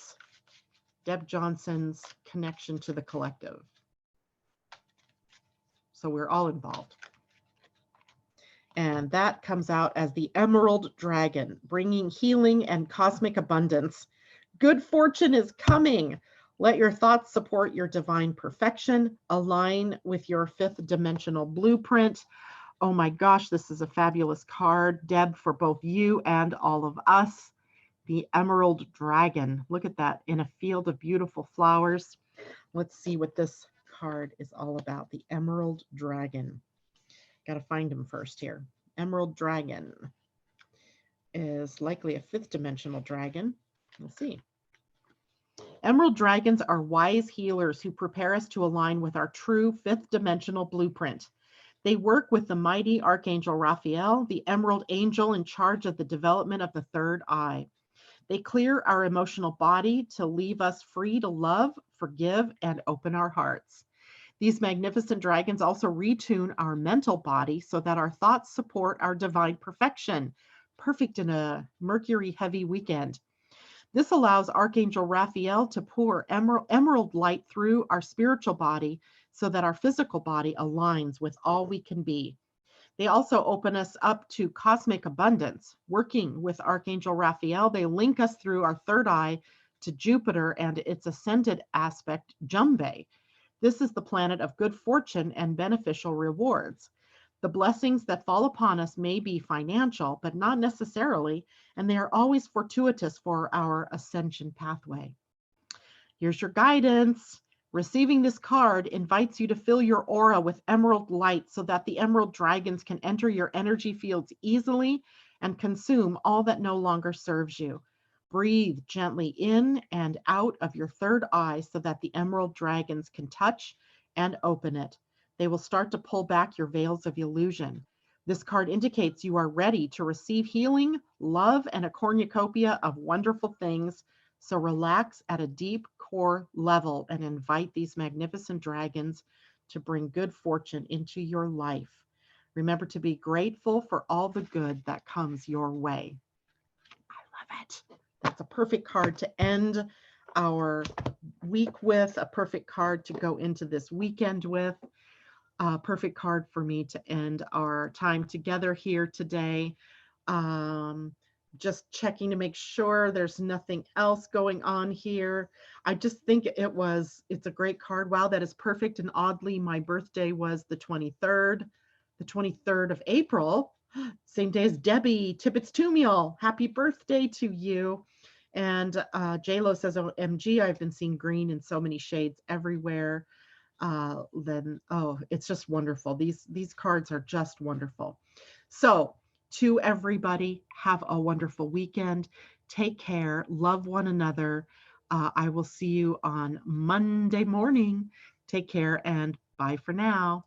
Johnson's connection to the collective. So we're all involved. And that comes out as the Emerald Dragon, bringing healing and cosmic abundance. Good fortune is coming. Let your thoughts support your divine perfection. Align with your fifth dimensional blueprint. Oh my gosh, this is a fabulous card, Deb, for both you and all of us. The Emerald Dragon. Look at that, in a field of beautiful flowers. Let's see what this card is all about. The Emerald Dragon. Got to find him first here. Emerald Dragon is likely a fifth dimensional dragon. We'll see. Emerald dragons are wise healers who prepare us to align with our true fifth dimensional blueprint. They work with the mighty Archangel Raphael, the Emerald Angel in charge of the development of the third eye. They clear our emotional body to leave us free to love, forgive, and open our hearts. These magnificent dragons also retune our mental body so that our thoughts support our divine perfection, perfect in a Mercury heavy weekend. This allows Archangel Raphael to pour emerald light through our spiritual body so that our physical body aligns with all we can be. They also open us up to cosmic abundance. Working with Archangel Raphael, they link us through our third eye to Jupiter and its ascended aspect, Jumbe. This is the planet of good fortune and beneficial rewards. The blessings that fall upon us may be financial, but not necessarily, and they are always fortuitous for our ascension pathway. Here's your guidance. Receiving this card invites you to fill your aura with emerald light so that the emerald dragons can enter your energy fields easily and consume all that no longer serves you. Breathe gently in and out of your third eye so that the emerald dragons can touch and open it. They will start to pull back your veils of illusion. This card indicates you are ready to receive healing, love, and a cornucopia of wonderful things. So relax at a deep core level and invite these magnificent dragons to bring good fortune into your life. Remember to be grateful for all the good that comes your way. I love it. That's a perfect card to end our week with, a perfect card to go into this weekend with, a perfect card for me to end our time together here today. Just checking to make sure there's nothing else going on here. I just think it's a great card. Wow, that is perfect. And oddly, my birthday was the 23rd of April, same day as Debbie Tippett's Tumiel. Happy birthday to you. And J-Lo says, OMG, I've been seeing green in so many shades everywhere. It's just wonderful. These cards are just wonderful. So to everybody, have a wonderful weekend. Take care. Love one another. I will see you on Monday morning. Take care and bye for now.